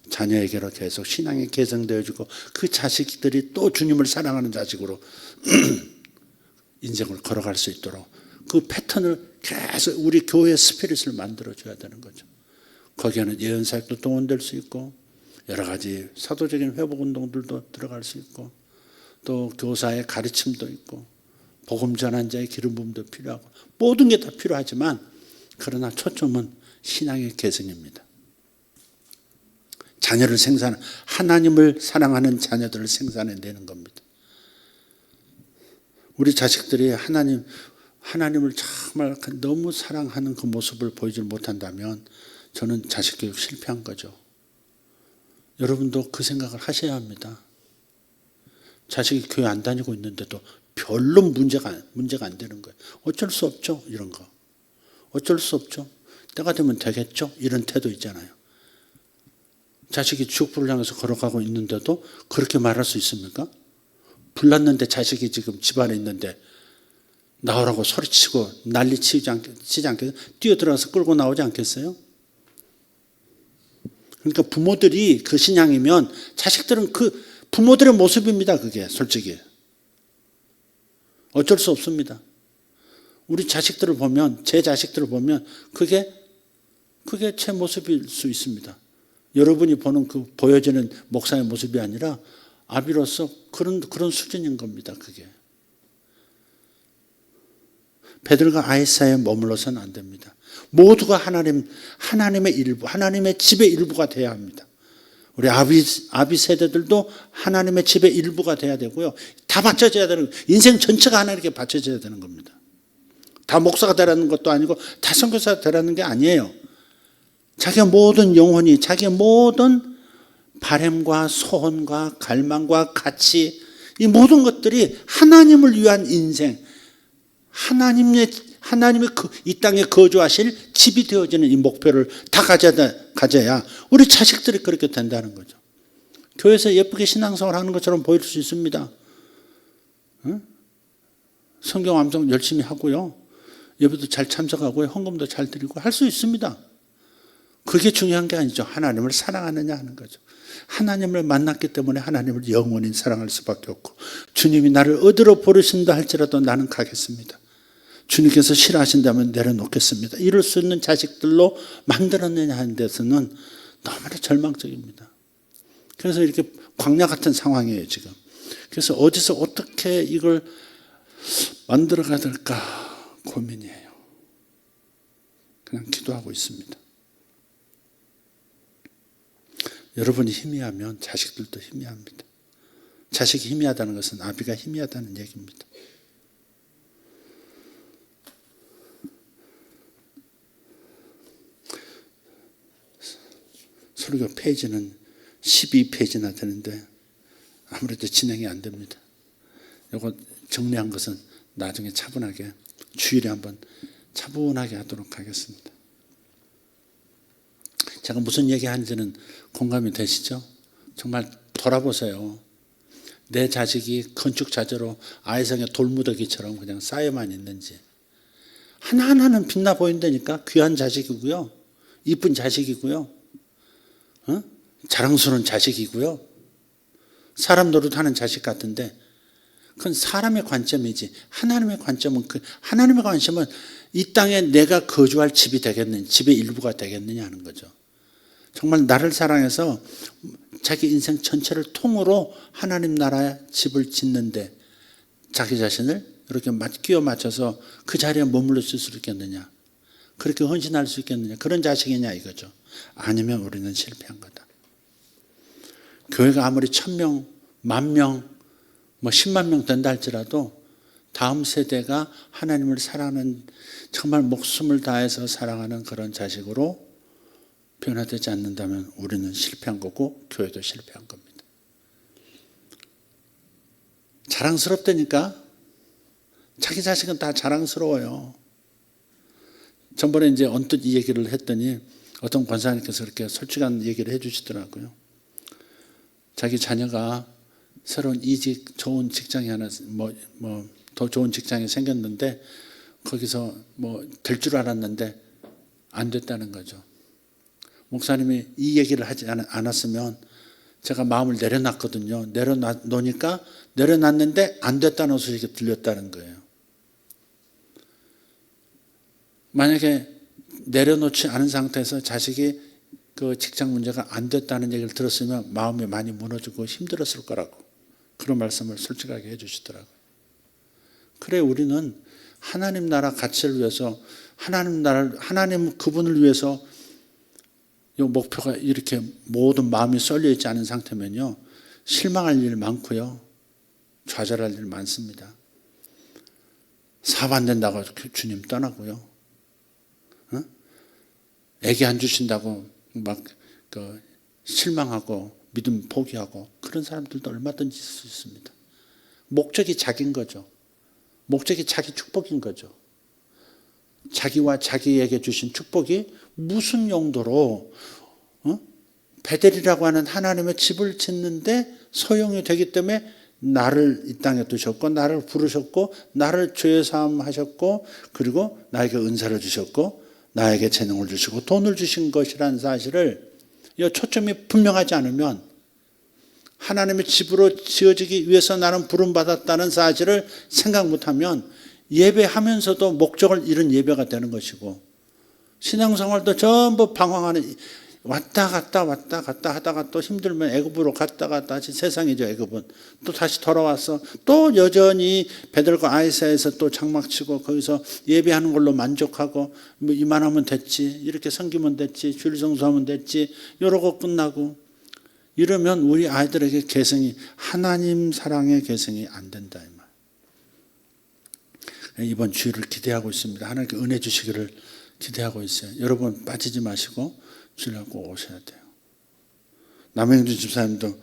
C: 자녀에게로 계속 신앙이 개성되어지고 그 자식들이 또 주님을 사랑하는 자식으로 인생을 걸어갈 수 있도록 그 패턴을 계속 우리 교회의 스피릿을 만들어줘야 되는 거죠. 거기에는 예언사역도 동원될 수 있고 여러 가지 사도적인 회복운동들도 들어갈 수 있고 또 교사의 가르침도 있고 복음 전환자의 기름 부음도 필요하고 모든 게 다 필요하지만 그러나 초점은 신앙의 개성입니다. 자녀를 하나님을 사랑하는 자녀들을 생산해내는 겁니다. 우리 자식들이 하나님을 정말 너무 사랑하는 그 모습을 보이지 못한다면 저는 자식 교육 실패한 거죠. 여러분도 그 생각을 하셔야 합니다. 자식이 교회 안 다니고 있는데도 별로 문제가 안 되는 거예요. 어쩔 수 없죠. 이런 거. 어쩔 수 없죠. 때가 되면 되겠죠. 이런 태도 있잖아요. 자식이 지옥불을 향해서 걸어가고 있는데도 그렇게 말할 수 있습니까? 불났는데 자식이 지금 집안에 있는데 나오라고 소리치고 난리 치지 않겠어요? 뛰어들어가서 끌고 나오지 않겠어요? 그러니까 부모들이 그 신앙이면 자식들은 그 부모들의 모습입니다. 그게 솔직히. 어쩔 수 없습니다. 우리 자식들을 보면 제 자식들을 보면 그게 제 모습일 수 있습니다. 여러분이 보는 그 보여지는 목사의 모습이 아니라 아비로서 그런 수준인 겁니다. 그게. 베들과 아이 사이에 머물러서는 안 됩니다. 모두가 하나님의 일부, 하나님의 집의 일부가 돼야 합니다. 우리 아비 세대들도 하나님의 집의 일부가 돼야 되고요. 다 받쳐져야 되는, 인생 전체가 하나님께 받쳐져야 되는 겁니다. 다 목사가 되라는 것도 아니고 다 선교사가 되라는 게 아니에요. 자기의 모든 영혼이, 자기의 모든 바램과 소원과 갈망과 가치, 이 모든 것들이 하나님을 위한 인생, 하나님의 이 땅에 거주하실 집이 되어지는 이 목표를 다 가져야 우리 자식들이 그렇게 된다는 거죠. 교회에서 예쁘게 신앙생활 하는 것처럼 보일 수 있습니다. 성경 암송 열심히 하고요. 예배도 잘 참석하고요. 헌금도 잘 드리고 할 수 있습니다. 그게 중요한 게 아니죠. 하나님을 사랑하느냐 하는 거죠. 하나님을 만났기 때문에 하나님을 영원히 사랑할 수밖에 없고 주님이 나를 어디로 부르신다 할지라도 나는 가겠습니다. 주님께서 싫어하신다면 내려놓겠습니다. 이럴 수 있는 자식들로 만들어내냐 하는 데서는 너무나 절망적입니다. 그래서 이렇게 광야 같은 상황이에요 지금. 그래서 어디서 어떻게 이걸 만들어가야 될까 고민이에요. 그냥 기도하고 있습니다. 여러분이 희미하면 자식들도 희미합니다. 자식이 희미하다는 것은 아비가 희미하다는 얘기입니다. 설교 페이지는 12페이지나 되는데 아무래도 진행이 안 됩니다. 이거 정리한 것은 나중에 차분하게 주일에 한번 차분하게 하도록 하겠습니다. 제가 무슨 얘기하는지는 공감이 되시죠? 정말 돌아보세요. 내 자식이 건축자재로 아이성의 돌무더기처럼 그냥 쌓여만 있는지. 하나하나는 빛나 보인다니까. 귀한 자식이고요. 이쁜 자식이고요. 자랑스러운 자식이고요. 사람 노릇하는 자식 같은데 그건 사람의 관점이지 하나님의 관점은 하나님의 관점은 이 땅에 내가 거주할 집이 되겠느냐, 집의 일부가 되겠느냐 하는 거죠. 정말 나를 사랑해서 자기 인생 전체를 통으로 하나님 나라의 집을 짓는데 자기 자신을 이렇게 끼워 맞춰서 그 자리에 머물러 있을 수 있겠느냐, 그렇게 헌신할 수 있겠느냐, 그런 자식이냐 이거죠. 아니면 우리는 실패한 거다. 교회가 아무리 1000명, 10,000명, 10만 명 된다 할지라도 다음 세대가 하나님을 사랑하는, 정말 목숨을 다해서 사랑하는 그런 자식으로 변화되지 않는다면 우리는 실패한 거고 교회도 실패한 겁니다. 자랑스럽다니까. 자기 자식은 다 자랑스러워요. 전번에 이제 언뜻 이 얘기를 했더니 어떤 권사님께서 그렇게 솔직한 얘기를 해주시더라고요. 자기 자녀가 새로운 이직, 좋은 직장이 하나, 더 좋은 직장이 생겼는데 거기서 될 줄 알았는데 안 됐다는 거죠. 목사님이 이 얘기를 하지 않았으면 제가 마음을 내려놨거든요. 내려놓으니까 내려놨는데 안 됐다는 소식이 들렸다는 거예요. 만약에 내려놓지 않은 상태에서 자식이 그 직장 문제가 안 됐다는 얘기를 들었으면 마음이 많이 무너지고 힘들었을 거라고 그런 말씀을 솔직하게 해주시더라고요. 그래, 우리는 하나님 나라 가치를 위해서 하나님 그분을 위해서 이 목표가 이렇게 모든 마음이 쏠려 있지 않은 상태면요 실망할 일 많고요 좌절할 일 많습니다. 사업 안 된다고 주님 떠나고요, 애기 안 주신다고 막 실망하고 믿음 포기하고 그런 사람들도 얼마든지 있을 수 있습니다. 목적이 자기인 거죠. 목적이 자기 축복인 거죠. 자기와 자기에게 주신 축복이 무슨 용도로 베델이라고 하는 하나님의 집을 짓는데 소용이 되기 때문에 나를 이 땅에 두셨고 나를 부르셨고 나를 죄 사함하셨고 그리고 나에게 은사를 주셨고 나에게 재능을 주시고 돈을 주신 것이라는 사실을 이 초점이 분명하지 않으면 하나님의 집으로 지어지기 위해서 나는 부름받았다는 사실을 생각 못하면 예배하면서도 목적을 잃은 예배가 되는 것이고 신앙생활도 전부 방황하는 왔다 갔다 하다가 또 힘들면 애굽으로 갔다가 다시 세상이죠. 애굽은 또 다시 돌아와서 또 여전히 베델과 아이사에서 또 장막치고 거기서 예배하는 걸로 만족하고 이만하면 됐지, 이렇게 섬기면 됐지, 주일 성수하면 됐지 이러고 끝나고 이러면 우리 아이들에게 개성이 하나님 사랑의 개성이 안 된다 이 말. 이번 주일을 기대하고 있습니다. 하나님께 은혜 주시기를 기대하고 있어요. 여러분 빠지지 마시고 주일날 꼭 오셔야 돼요. 남영준 집사님도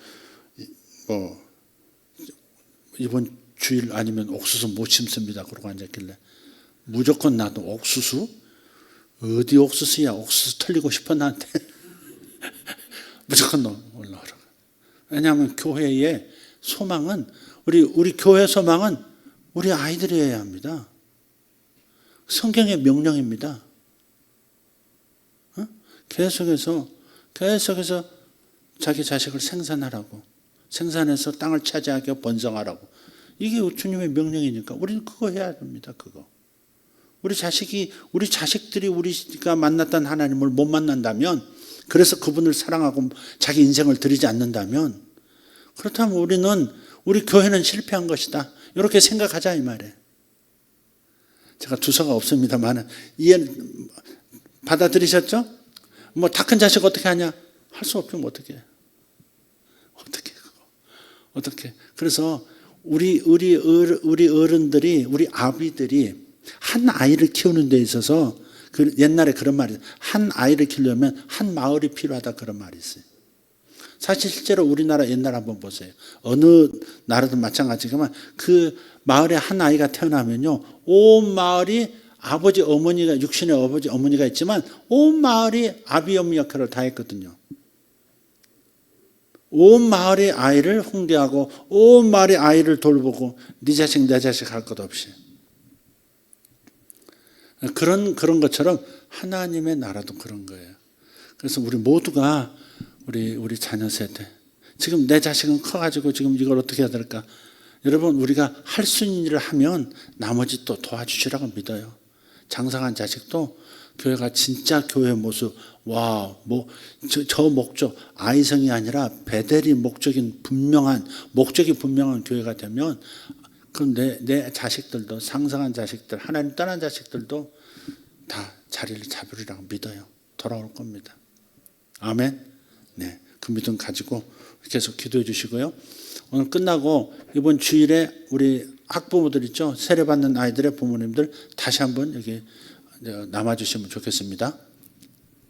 C: 이번 주일 아니면 옥수수 못 심습니다 그러고 앉았길래 무조건 나도 옥수수? 어디 옥수수야? 옥수수 털리고 싶어 나한테. 무조건 올라오라고. 왜냐하면 교회의 소망은 우리 교회 소망은 우리 아이들이어야 합니다. 성경의 명령입니다. 계속해서 자기 자식을 생산하라고, 생산해서 땅을 차지하게 번성하라고. 이게 주님의 명령이니까 우리는 그거 해야 됩니다. 그거. 우리 자식들이 우리가 만났던 하나님을 못 만난다면, 그래서 그분을 사랑하고 자기 인생을 드리지 않는다면, 그렇다면 우리 교회는 실패한 것이다. 이렇게 생각하자 이 말이에요. 제가 두서가 없습니다만 이해 받아들이셨죠? 다 큰 자식 어떻게 하냐? 할 수 없으면 어떻게 해요? 어떻게? 그래서 우리 어른들이, 우리 아비들이 한 아이를 키우는 데 있어서 옛날에 그런 말이 있어요. 한 아이를 키우려면 한 마을이 필요하다 그런 말이 있어요. 사실 실제로 우리나라 옛날 한번 보세요. 어느 나라도 마찬가지지만 그 마을에 한 아이가 태어나면요 온 마을이 아버지 어머니가 육신의 아버지 어머니가 있지만 온 마을이 아비 어미 역할을 다 했거든요. 온 마을이 아이를 훈계하고 온 마을이 아이를 돌보고 네 자식 내 자식 할 것 없이 그런 것처럼 하나님의 나라도 그런 거예요. 그래서 우리 모두가 우리 자녀 세대 지금 내 자식은 커가지고 지금 이걸 어떻게 해야 될까? 여러분, 우리가 할 수 있는 일을 하면 나머지 또 도와주시라고 믿어요. 장성한 자식도 교회가 진짜 교회의 모습, 저 목적, 아이성이 아니라 베델이 목적이 분명한 교회가 되면, 그럼 내 자식들도, 상성한 자식들, 하나님 떠난 자식들도 다 자리를 잡으리라고 믿어요. 돌아올 겁니다. 아멘. 네, 그 믿음 가지고 계속 기도해 주시고요. 오늘 끝나고 이번 주일에 우리 학부모들 있죠, 세례 받는 아이들의 부모님들 다시 한번 여기 남아주시면 좋겠습니다.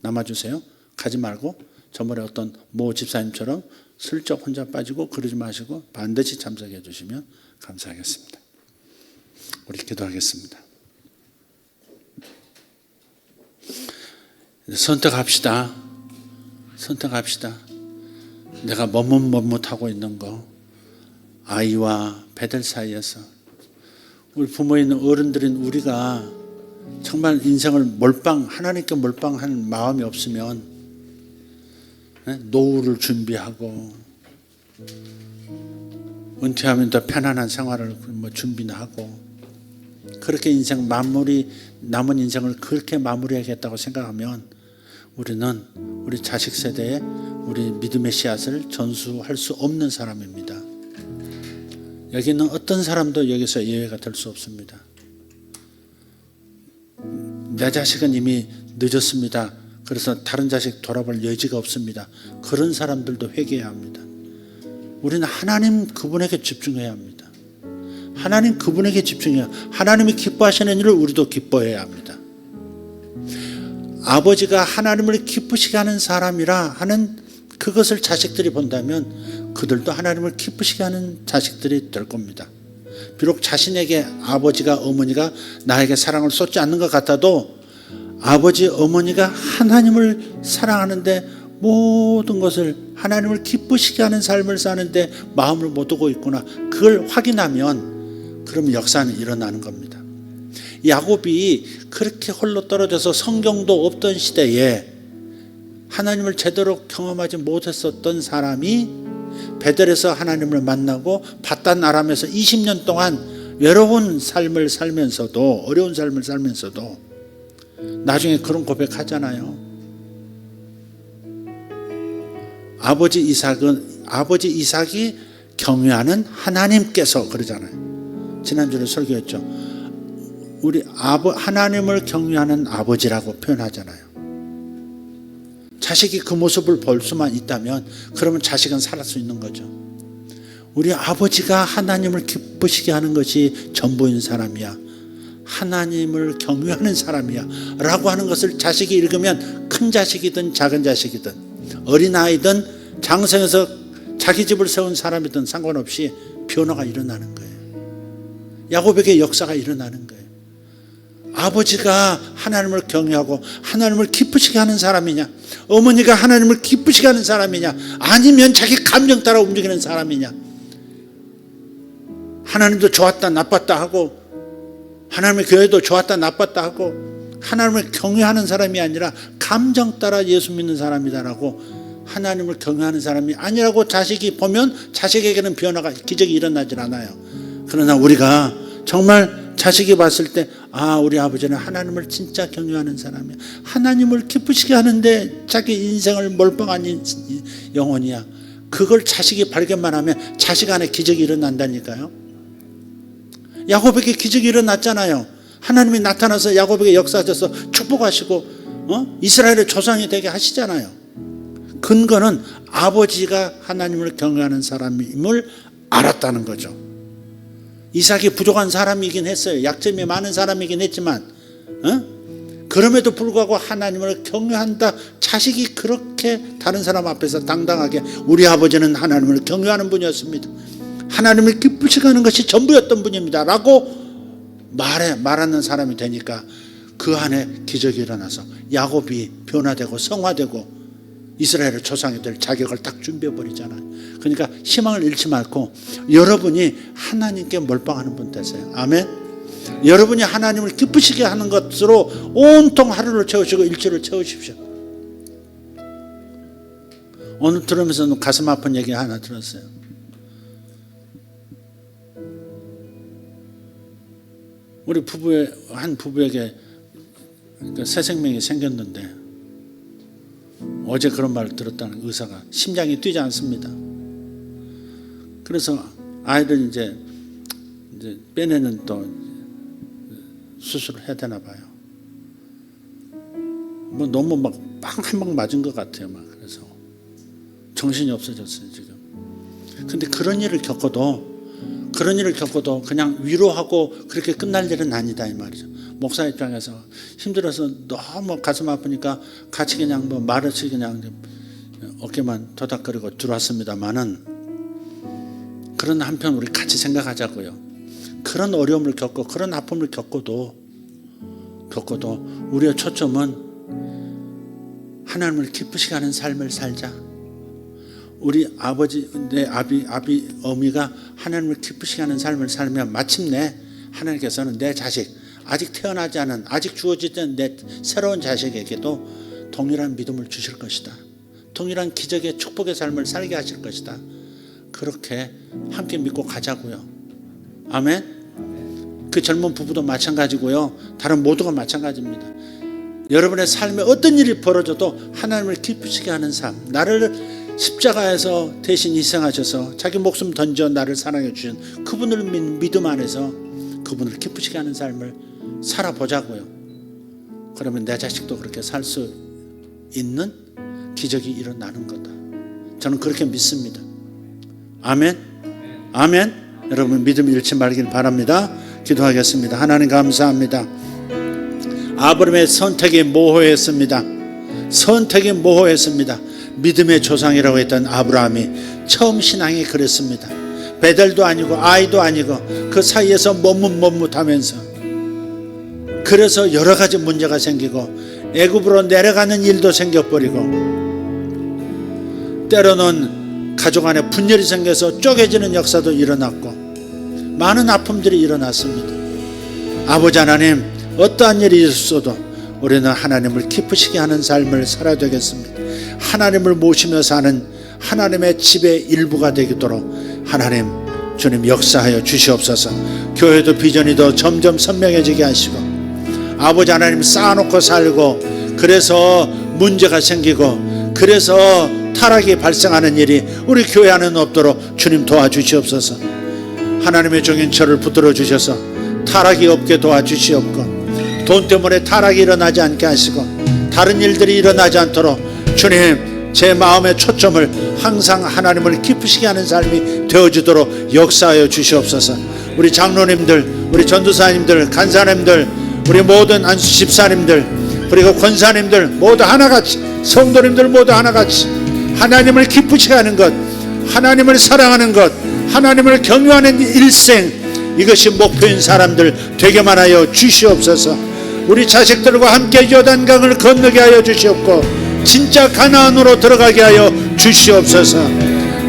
C: 남아주세요. 가지 말고 저번에 어떤 모 집사님처럼 슬쩍 혼자 빠지고 그러지 마시고 반드시 참석해 주시면 감사하겠습니다. 우리 기도하겠습니다. 선택합시다. 내가 머뭇머뭇하고 있는 거, 아이와 베델 사이에서 우리 부모에 있는 어른들인 우리가 정말 인생을 하나님께 몰빵한 마음이 없으면 노후를 준비하고 은퇴하면 더 편안한 생활을 준비나 하고 그렇게 남은 인생을 그렇게 마무리하겠다고 생각하면 우리는 우리 자식 세대에 우리 믿음의 씨앗을 전수할 수 없는 사람입니다. 여기 있는 어떤 사람도 여기서 예외가 될 수 없습니다. 내 자식은 이미 늦었습니다. 그래서 다른 자식 돌아볼 여지가 없습니다. 그런 사람들도 회개해야 합니다. 우리는 하나님 그분에게 집중해야 합니다. 하나님 그분에게 집중해야, 하나님이 기뻐하시는 일을 우리도 기뻐해야 합니다. 아버지가 하나님을 기쁘시게 하는 사람이라 하는 그것을 자식들이 본다면 그들도 하나님을 기쁘시게 하는 자식들이 될 겁니다. 비록 자신에게 아버지가 어머니가 나에게 사랑을 쏟지 않는 것 같아도 아버지 어머니가 하나님을 사랑하는데 모든 것을 하나님을 기쁘시게 하는 삶을 사는데 마음을 못 두고 있구나, 그걸 확인하면 그럼 역사는 일어나는 겁니다. 야곱이 그렇게 홀로 떨어져서 성경도 없던 시대에 하나님을 제대로 경험하지 못했었던 사람이 베델에서 하나님을 만나고 바단 아람에서 20년 동안 외로운 삶을 살면서도, 어려운 삶을 살면서도 나중에 그런 고백하잖아요. 아버지 이삭이 경외하는 하나님께서, 그러잖아요. 지난주에 설교했죠. 우리 하나님을 경외하는 아버지라고 표현하잖아요. 자식이 그 모습을 볼 수만 있다면 그러면 자식은 살 수 있는 거죠. 우리 아버지가 하나님을 기쁘시게 하는 것이 전부인 사람이야, 하나님을 경외하는 사람이야 라고 하는 것을 자식이 읽으면 큰 자식이든 작은 자식이든 어린아이든 장성해서 자기 집을 세운 사람이든 상관없이 변화가 일어나는 거예요. 야곱에게 역사가 일어나는 거예요. 아버지가 하나님을 경외하고 하나님을 기쁘시게 하는 사람이냐, 어머니가 하나님을 기쁘시게 하는 사람이냐, 아니면 자기 감정 따라 움직이는 사람이냐, 하나님도 좋았다 나빴다 하고 하나님의 교회도 좋았다 나빴다 하고 하나님을 경외하는 사람이 아니라 감정 따라 예수 믿는 사람이다라고, 하나님을 경외하는 사람이 아니라고 자식이 보면 자식에게는 변화가, 기적이 일어나질 않아요. 그러나 우리가 정말 자식이 봤을 때, 우리 아버지는 하나님을 진짜 경외하는 사람이야, 하나님을 기쁘시게 하는데 자기 인생을 몰빵한 영혼이야, 그걸 자식이 발견만 하면 자식 안에 기적이 일어난다니까요. 야곱에게 기적이 일어났잖아요. 하나님이 나타나서 야곱에게 역사하셔서 축복하시고 이스라엘의 조상이 되게 하시잖아요. 근거는 아버지가 하나님을 경외하는 사람임을 알았다는 거죠. 이삭이 부족한 사람이긴 했어요. 약점이 많은 사람이긴 했지만 그럼에도 불구하고 하나님을 경외한다. 자식이 그렇게 다른 사람 앞에서 당당하게, 우리 아버지는 하나님을 경외하는 분이었습니다, 하나님을 기쁘시게 하는 것이 전부였던 분입니다 라고 말하는 사람이 되니까 그 안에 기적이 일어나서 야곱이 변화되고 성화되고 이스라엘의 조상이 될 자격을 딱 준비해버리잖아요. 그러니까 희망을 잃지 말고 여러분이 하나님께 몰빵하는 분 되세요. 아멘. 여러분이 하나님을 기쁘시게 하는 것으로 온통 하루를 채우시고 일주일을 채우십시오. 오늘 들으면서 가슴 아픈 얘기 하나 들었어요. 우리 한 부부에게 그러니까 새 생명이 생겼는데 어제 그런 말을 들었다는 의사가 심장이 뛰지 않습니다. 그래서 아이를 이제 빼내는 또 수술을 해야 되나 봐요. 뭐 너무 막 빵 한 방 맞은 것 같아요. 막 그래서 정신이 없어졌어요 지금. 근데 그런 일을 겪어도 그냥 위로하고 그렇게 끝날 일은 아니다 이 말이죠. 목사 입장에서 힘들어서 너무 가슴 아프니까 같이 그냥 뭐 말없이 그냥 어깨만 토닥거리고 들어왔습니다만은, 그런 한편 우리 같이 생각하자고요. 그런 어려움을 겪고 그런 아픔을 겪어도 우리의 초점은 하나님을 기쁘시게 하는 삶을 살자. 우리 아버지, 내 어미가 하나님을 기쁘시게 하는 삶을 살면 마침내 하나님께서는 내 자식, 아직 태어나지 않은, 아직 주어지지 않은 내 새로운 자식에게도 동일한 믿음을 주실 것이다. 동일한 기적의 축복의 삶을 살게 하실 것이다. 그렇게 함께 믿고 가자고요. 아멘. 그 젊은 부부도 마찬가지고요. 다른 모두가 마찬가지입니다. 여러분의 삶에 어떤 일이 벌어져도 하나님을 기쁘시게 하는 삶, 나를 십자가에서 대신 희생하셔서 자기 목숨 던져 나를 사랑해 주신 그분을 믿음 안에서 그분을 기쁘시게 하는 삶을 살아보자고요. 그러면 내 자식도 그렇게 살 수 있는 기적이 일어나는 거다. 저는 그렇게 믿습니다. 아멘. 아멘. 여러분 믿음 잃지 말길 바랍니다. 기도하겠습니다. 하나님 감사합니다. 아브라함의 선택이 모호했습니다. 선택이 모호했습니다. 믿음의 조상이라고 했던 아브라함이 처음 신앙이 그랬습니다. 베델도 아니고 아이도 아니고 그 사이에서 머뭇머뭇하면서, 그래서 여러 가지 문제가 생기고 애굽으로 내려가는 일도 생겨버리고, 때로는 가족 안에 분열이 생겨서 쪼개지는 역사도 일어났고 많은 아픔들이 일어났습니다. 아버지 하나님, 어떠한 일이 있어도 우리는 하나님을 기쁘시게 하는 삶을 살아야 되겠습니다. 하나님을 모시며 사는 하나님의 집의 일부가 되도록 하나님 주님 역사하여 주시옵소서. 교회도 비전이 더 점점 선명해지게 하시고, 아버지 하나님 쌓아놓고 살고 그래서 문제가 생기고 그래서 타락이 발생하는 일이 우리 교회 안에는 없도록 주님 도와주시옵소서. 하나님의 종인 저를 붙들어 주셔서 타락이 없게 도와주시옵고, 돈 때문에 타락이 일어나지 않게 하시고 다른 일들이 일어나지 않도록 주님 제 마음의 초점을 항상 하나님을 기쁘시게 하는 삶이 되어지도록 역사하여 주시옵소서. 우리 장로님들, 우리 전도사님들, 간사님들, 우리 모든 안수 집사님들, 그리고 권사님들 모두 하나같이, 성도님들 모두 하나같이 하나님을 기쁘시게 하는 것, 하나님을 사랑하는 것, 하나님을 경유하는 일생, 이것이 목표인 사람들 되게만 하여 주시옵소서. 우리 자식들과 함께 요단강을 건너게 하여 주시옵고 진짜 가나안으로 들어가게 하여 주시옵소서.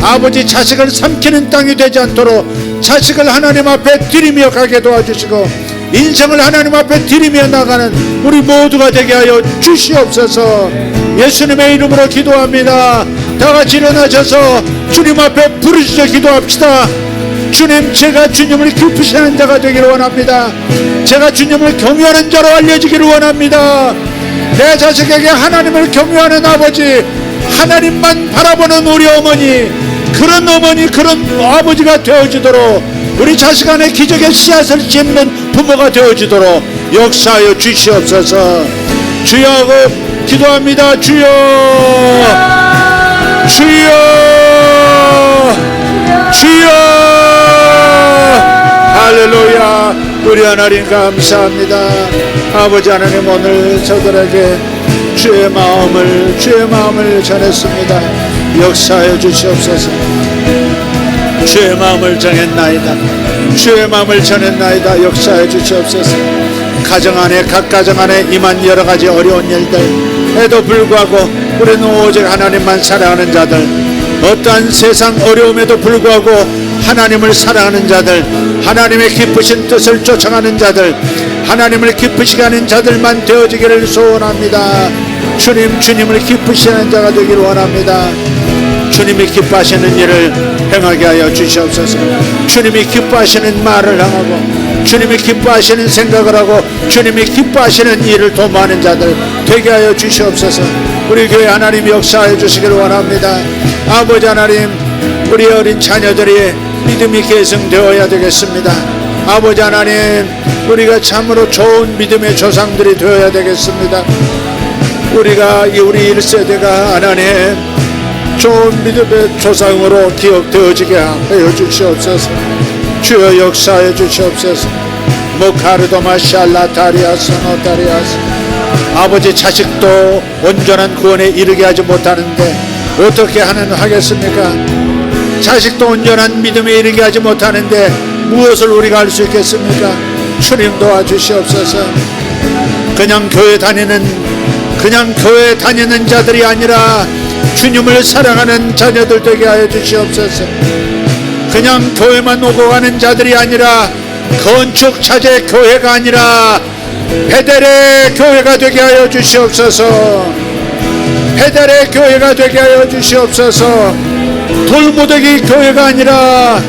C: 아버지, 자식을 삼키는 땅이 되지 않도록 자식을 하나님 앞에 드리며 가게 도와주시고 인생을 하나님 앞에 드리며 나가는 우리 모두가 되게 하여 주시옵소서. 예수님의 이름으로 기도합니다. 다같이 일어나셔서 주님 앞에 부르짖어 기도합시다. 주님, 제가 주님을 기쁘시는 자가 되기를 원합니다. 제가 주님을 경유하는 자로 알려지기를 원합니다. 내 자식에게 하나님을 경유하는 아버지, 하나님만 바라보는 우리 어머니, 그런 어머니, 그런 아버지가 되어지도록, 우리 자식 안에 기적의 씨앗을 심는 부모가 되어지도록 역사하여 주시옵소서. 주여 하고 기도합니다. 주여, 주여, 주여. 할렐루야. 우리 하나님 감사합니다. 아버지 하나님, 오늘 저들에게 주의 마음을 전했습니다. 역사하여 주시옵소서. 주의 마음을 전했나이다. 주의 마음을 전했나이다. 역사하여 주시옵소서. 가정 안에, 각 가정 안에 임한 여러 가지 어려운 일들에도 불구하고 우리는 오직 하나님만 사랑하는 자들, 어떠한 세상 어려움에도 불구하고 하나님을 사랑하는 자들, 하나님의 기쁘신 뜻을 쫓아가는 자들, 하나님을 기쁘시게 하는 자들만 되어지기를 소원합니다. 주님, 주님을 기쁘시게 하는 자가 되기를 원합니다. 주님이 기뻐하시는 일을 행하게 하여 주시옵소서. 주님이 기뻐하시는 말을 하고 주님이 기뻐하시는 생각을 하고 주님이 기뻐하시는 일을 도모하는 자들 되게 하여 주시옵소서. 우리 교회 하나님 역사하여 주시기를 원합니다. 아버지 하나님, 우리 어린 자녀들이 믿음이 계승되어야 되겠습니다. 아버지 하나님, 우리가 참으로 좋은 믿음의 조상들이 되어야 되겠습니다. 우리가 우리 1세대가 하나님 좋은 믿음의 조상으로 기억되어지게 하여 주시옵소서. 주여 역사하여 주시옵소서. 모카르도마 샬라타리아스 노타리아스. 아버지, 자식도 온전한 구원에 이르게 하지 못하는데 어떻게 하겠습니까? 자식도 온전한 믿음에 이르게 하지 못하는데 무엇을 우리가 할 수 있겠습니까? 주님 도와주시옵소서. 그냥 교회 다니는 자들이 아니라 주님을 사랑하는 자녀들 되게 하여 주시옵소서. 그냥 교회만 오고 가는 자들이 아니라 건축 차제 교회가 아니라 베델의 교회가 되게 하여 주시옵소서. 베델의 교회가 되게 하여 주시옵소서. 돌무더기 교회가 아니라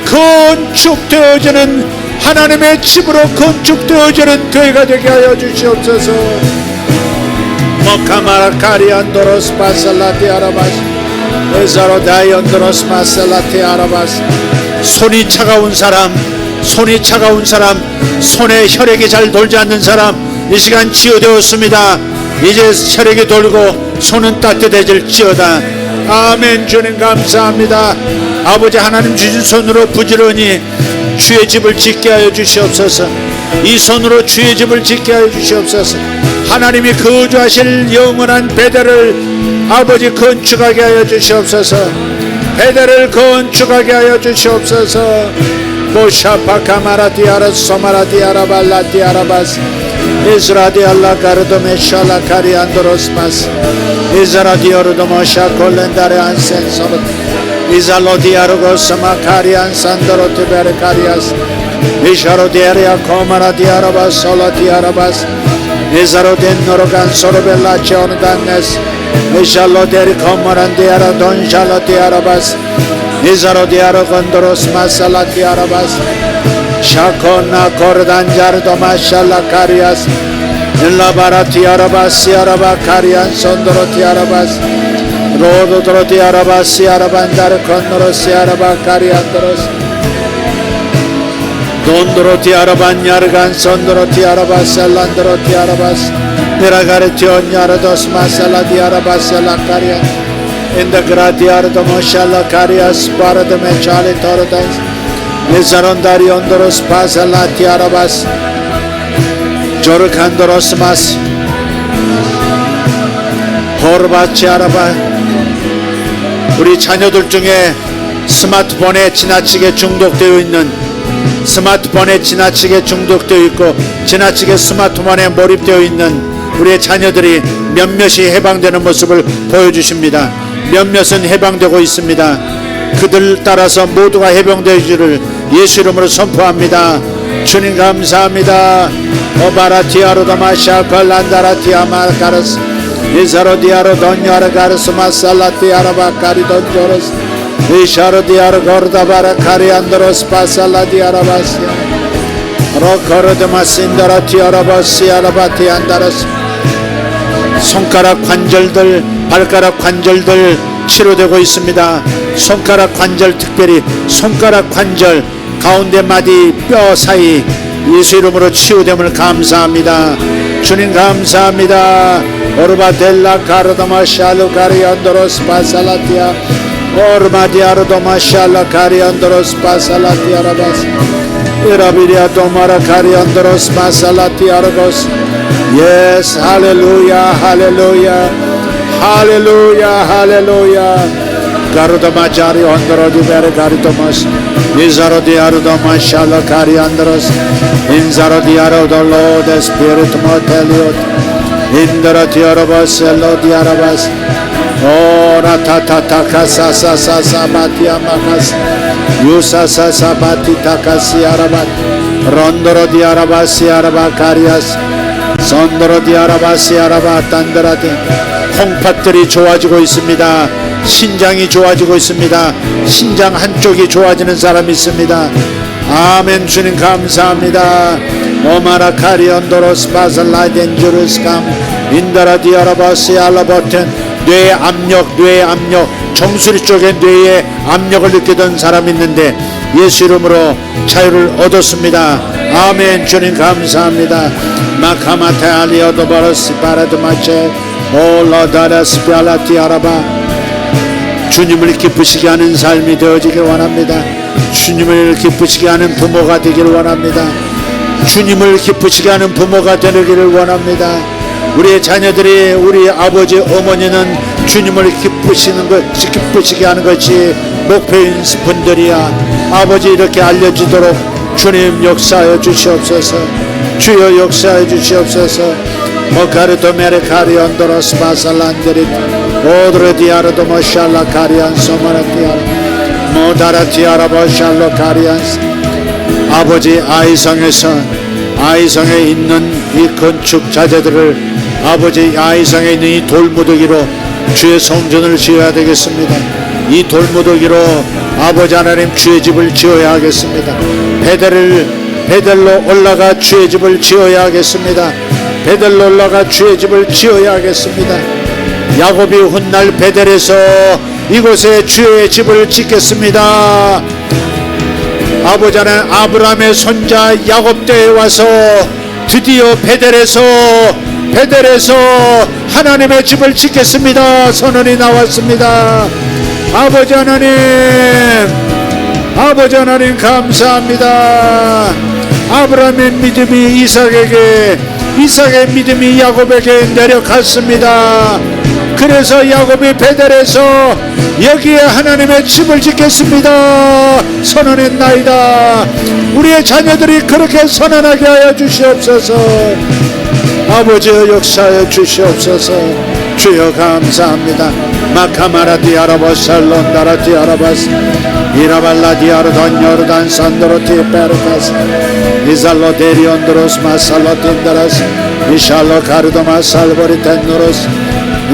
C: 건축되어지는 하나님의 집으로 건축되어지는 교회가 되게 하여 주시옵소서. 모카마라카리안도로스 바살라티 아라바스 에사로다이언도로스 바살라티 아라바스. 손이 차가운 사람, 손에 혈액이 잘 돌지 않는 사람, 이 시간 치유되었습니다. 이제 혈액이 돌고 손은 따뜻해질지어다. 아멘. 주님 감사합니다. 아버지 하나님 주신 손으로 부지런히 주의 집을 짓게 하여 주시옵소서. 이 손으로 주의 집을 짓게 하여 주시옵소서. 하나님이 거주하실 영원한 베델을 아버지 건축하게 하여 주시옵소서. 베델을 건축하게 하여 주시옵소서. 모샤파카마라디아라스 소마라디아라발라디아라바스 이스라디알라 가르도메샬라 카리안도로스마스 이자라디오르도모샤 콜렌다레 안센소르 이잘로디아르고스마 카리안산도로티베르카리아스 이샤로디아리아 코마라디아라바스 솔라디아라바스 이자로딘노로간 소르벨라치 오르단네스 이샬로데리 코마란디아라 돈샬로디아라바스 이자로디아로 건도로스마살라디아라바스 샤코나 코르단자르도마샬라 카리아스 일라바라티아라바시아라바 카리안 손도로티아라바스 로도도로티아라바시아라반다르 건노로시아라바 카리안도로스 돈도로티아라반야르간 손도로티아라바살란도로티아라바스 미라가르티온야르도스마살라디아라바살라 카리안 인다그라디아르도모샬라 카리아스 바르드메찰리 토르단스 니사론다리온도로스 바살라티아라바스 조르칸도로스마스 호르바치아라바. 우리 자녀들 중에 스마트폰에 지나치게 중독되어 있고 지나치게 스마트폰에 몰입되어 있는 우리의 자녀들이 몇몇이 해방되는 모습을 보여주십니다. 몇몇은 해방되고 있습니다. 그들 따라서 모두가 해방되기를 예수 이름으로 선포합니다. 주님 감사합니다. 오바라티아로다마샤 컬란다라티아마카르스 이사로디아로 돈야르가르스 마살라티아라바카리돈조르스 이샤로디아로 고르다바라 카리안드로스 바살라디아라바스 로코르드마신다라티아라바시아라바티안다르스. 손가락 관절들, 발가락 관절들 치료되고 있습니다. 손가락 관절, 특별히 손가락 관절 가운데 마디 뼈 사이 예수 이름으로 치유됨을 감사합니다. 주님 감사합니다. 오르바델라 카르도마 샬루 카리안도로스 바살라티아 오르마디아르도마 샬라 카리안도로스 바살라티아라바스 이라비리아 도마라 카리안도로스 바살라티아라고스. 예스. 할렐루야 할렐루야 할렐루야 할렐루야. 가르도마자리 온도로디베르 가리토마스 이자로디아르도마 샬라 카리안도로스 인자로디아로돌로 스피리트 모텔리오트 인더라티아라바스 엘로디아라바스 오라타타타카사사사사바티아마카스 유사사사바티타카시아라바 론도로디아라바시아라바카리아스 선더러디 아라바시 아라바 딴더라디. 콩팥들이 좋아지고 있습니다. 신장이 좋아지고 있습니다. 신장 한쪽이 좋아지는 사람이 있습니다. 아멘. 주님 감사합니다. 오마라 카리온도로스 바살라이덴 주르스감 인다라디 아라바시 알라버텐. 뇌의 압력, 정수리 쪽에 뇌의 압력을 느끼던 사람이 있는데 예수 이름으로 자유를 얻었습니다. 아멘. 주님 감사합니다. 마카마테 알리오도바로스 바라드마체 올라다라스 뼈라티 아라바. 주님을 기쁘시게 하는 삶이 되어지길 원합니다. 주님을 기쁘시게 하는 부모가 되기를 원합니다. 주님을 기쁘시게 하는 부모가 되기를 원합니다. 우리의 자녀들이, 우리 아버지 어머니는 주님을 기쁘시게 하는 것이 목표인 분들이야. 아버지 이렇게 알려지도록 주님 역사하여 주시옵소서. 주여 역사하여 주시옵소서. 모카르도 메레카리 언더로스 바살란데리 오드레디아르도 모샬라 카리안 소마라티아라 모다라티아라 모샬로 카리안스. 아버지 아이성에 있는 이 건축 자재들을 아버지 아이성에 있는 이 돌무더기로 주의 성전을 지어야 되겠습니다. 이 돌무더기로 아버지 하나님 주의 집을 지어야 하겠습니다. 베델로 올라가 주의 집을 지어야 하겠습니다. 베델로 올라가 주의 집을 지어야 하겠습니다. 야곱이 훗날 베델에서 이곳에 주의 집을 짓겠습니다. 아버지 하나님 아브라함의 손자 야곱 때에 와서 드디어 베델에서 하나님의 집을 짓겠습니다. 선언이 나왔습니다. 아버지 하나님 감사합니다. 아브라함의 믿음이 이삭의 믿음이 야곱에게 내려갔습니다. 그래서 야곱이 베델에서 여기에 하나님의 집을 짓겠습니다. 선언했나이다. 우리의 자녀들이 그렇게 선언하게 하여 주시옵소서. 아버지여 역사하여 주시옵소서. 주여 감사합니다. 마카마라디 아라바살론다라디 아라바스 이라발라디 아르던 요르단 산도로티 페르카스 이살로 데리온드로스 마살로틴다라스 이샬로 카르도마 살보리텐노로스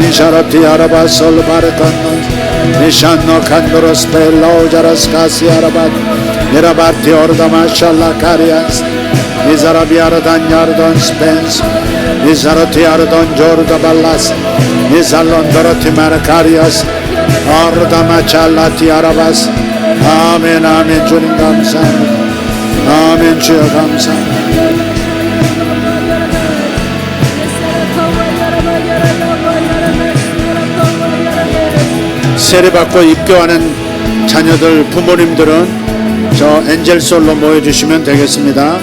C: 이샤로티 아라바솔 바르칸노스 이샨노 칸도로스 펠로자라스 카시 아라ባት 이라바티 오르다마 샬라 카리안스 이사라비 아르단 야르돈 스펜스 이사로티 아르돈 조르다 발라스 이살론도로티 마르카리아스 아르다마 찰라티 아라바스. 아멘. 아멘. 주님 감사합니다. 아멘. 주여 감사합니다. 세례받고 입교하는 자녀들 부모님들은 저 엔젤솔로 모여주시면 되겠습니다.